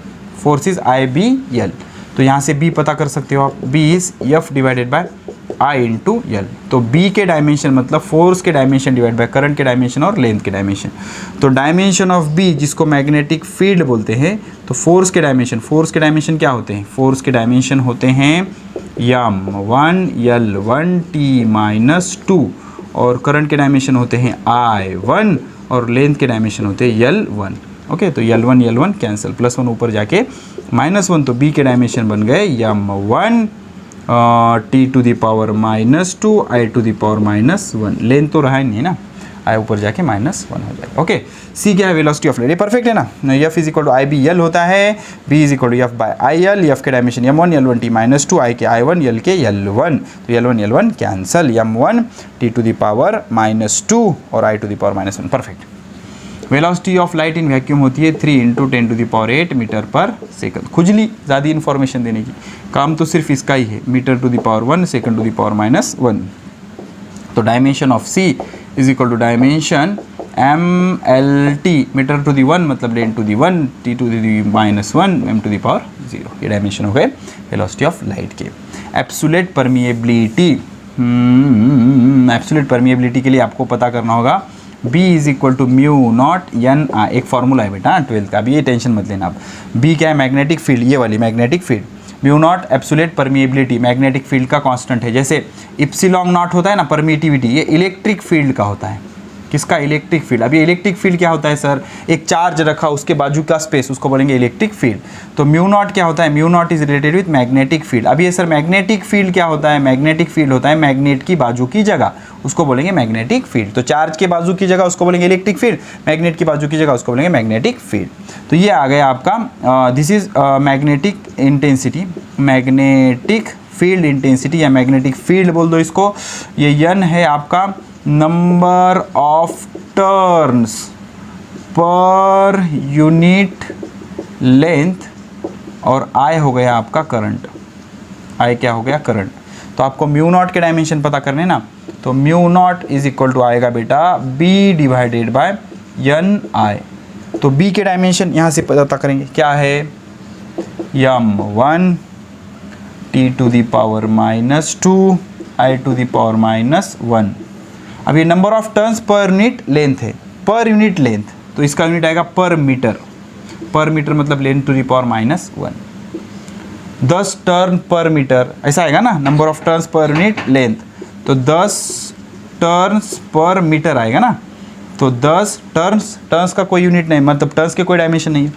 force is I B L. तो यहाँ से बी पता कर सकते हो आप, B is F divided by I into L. तो बी के डायमेंशन मतलब फोर्स के डायमेंशन डिवाइड बाय करंट के डायमेंशन और लेंथ के डायमेंशन। तो डायमेंशन ऑफ बी, जिसको मैग्नेटिक फील्ड बोलते हैं, तो फोर्स के डायमेंशन क्या होते हैं, फोर्स के डायमेंशन होते हैं m1 L1 T-2, और करंट के डायमेंशन होते हैं I1, और लेंथ के डायमेंशन होते हैं L1। ओके, तो L1 कैंसिल, +1 ऊपर जाके -1, तो b के डायमेंशन बन गए m1 T⁻⁻2 I⁻⁻1। लेंथ तो रहा ही नहीं ना, आई ऊपर जाके -1 हो जाएगा। ओके, सी क्या है, वेलोसिटी ऑफ लाइट, ये परफेक्ट है ना। F is equal to I B L होता है, B is equal to F by I L, F के dimension m1 L1 T-2, I के I1, यल के L1, तो L1 कैंसल, m1 T⁻⁻2 और I⁻⁻1, perfect. Velocity of light in vacuum होती है 3 × 10⁸ metre पर सेकंड। खुजली ज़्यादा इन्फॉर्मेशन देने की, काम तो सिर्फ इसका ही है, मीटर⁻1 सेकंड⁻⁻1। तो dimension of C is equal to dimension MLT, metre मतलब 10⁻1, T⁻⁻1 m⁻0। ये डायमेंशन हो गए वेलोसिटी ऑफ लाइट के। एब्सोल्यूट परमिएबिलिटी, एब्सोल्यूट परमिएबिलिटी के लिए आपको पता करना होगा B is equal to μ0 N I, एक फॉर्मूला है बेटा 12th का, अभी ये टेंशन मत लेना आप। B क्या है, मैग्नेटिक फील्ड, ये वाली magnetic field, μ0 absolute permeability, magnetic field का कांस्टेंट है। जैसे इप्सिलॉन नॉट होता है ना परमिटिविटी, ये इलेक्ट्रिक फील्ड का होता है। किसका, इलेक्ट्रिक फील्ड। अभी इलेक्ट्रिक फील्ड क्या होता है सर, एक चार्ज रखा, उसके बाजू का स्पेस, उसको बोलेंगे इलेक्ट्रिक फील्ड। तो μ0 क्या होता है, μ0 is related with magnetic field. अब ये सर मैग्नेटिक फील्ड क्या होता है, मैग्नेटिक फील्ड होता है मैग्नेट की बाजू की जगह, उसको बोलेंगे मैग्नेटिक फील्ड। तो चार्ज के बाजू की जगह उसको बोलेंगे इलेक्ट्रिक फील्ड, मैग्नेट की बाजू की जगह उसको बोलेंगे मैग्नेटिक फील्ड। तो ये आ गया आपका, this is magnetic intensity, magnetic field intensity या मैग्नेटिक फील्ड बोल दो इसको। ये n है आपका number of turns per unit length, और I हो गया आपका करंट, I क्या हो गया, करंट। तो आपको μ0 के डायमेंशन पता करने ना, तो μ0 इज इक्वल टू आएगा बेटा B डिवाइडेड बाय NI। तो B के डायमेंशन यहाँ से पता करेंगे, क्या है, m1 T⁻⁻2 I⁻⁻1। अब ये number of turns per unit length है, पर यूनिट लेंथ, तो इसका यूनिट आएगा पर मीटर, पर मीटर मतलब 10⁻⁻1। 10 टर्न पर मीटर, ऐसा आएगा ना, number of turns per unit length, तो 10 टर्न्स पर मीटर आएगा ना। तो 10 टर्न्स का कोई यूनिट नहीं, मतलब टर्न्स के कोई डायमेंशन नहीं है,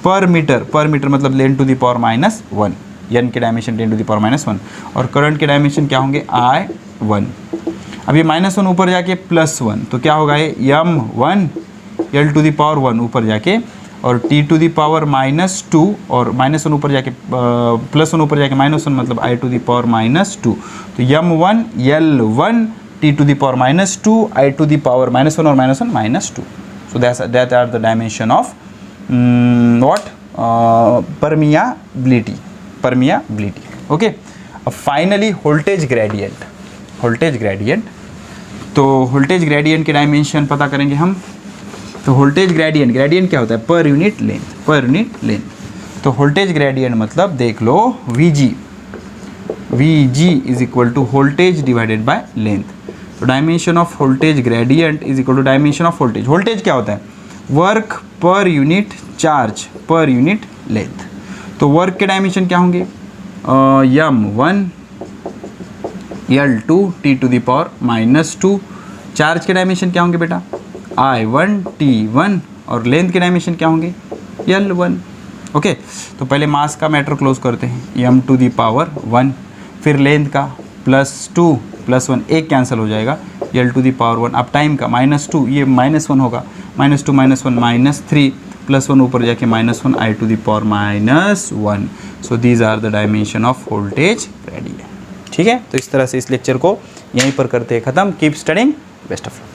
पर मीटर मतलब 10⁻⁻1, n के डायमेंशन 10⁻⁻1, और करंट के डायमेंशन क्या होंगे, I1। अब ये -1 ऊपर जाके +1, तो क्या होगा ये m1 L⁻1 ऊपर जाके, और T⁻⁻2, और -1 ऊपर जाके +1 ऊपर जाके -1 मतलब I⁻⁻2। तो m1 L1 T⁻⁻2 I⁻⁻1 और -1 -2। So that are the dimension of what permeability। Okay, अब फाइनली वोल्टेज ग्रेडियंट। तो वोल्टेज ग्रेडियंट के डायमेंशन पता करेंगे हम। तो वोल्टेज ग्रेडियंट क्या होता है, पर यूनिट लेंथ। तो वोल्टेज ग्रेडियंट मतलब देख लो Vg is equal to voltage divided by length. तो dimension of voltage gradient is equal to dimension of voltage. Voltage क्या होता है, work per unit charge per unit length. तो work के डायमेंशन क्या होंगे, m1 L2 T⁻⁻2। चार्ज के dimension क्या होंगे बेटा, I1 T1 और लेंथ के डायमेंशन क्या होंगे L1। ओके, तो पहले मास का मैटर क्लोज करते हैं, m टू दी पावर 1, फिर लेंथ का +2 +1 एक कैंसिल हो जाएगा, L टू दी पावर 1। अब टाइम का -2, ये -1 होगा, -2 -1 -3 +1 ऊपर जाके -1 I to the power -1। So these are the dimension of voltage gradient. ठीक है, तो इस तरह से इस लेक्चर को यहीं पर करते हैं ख़त्म। Keep studying, best of luck.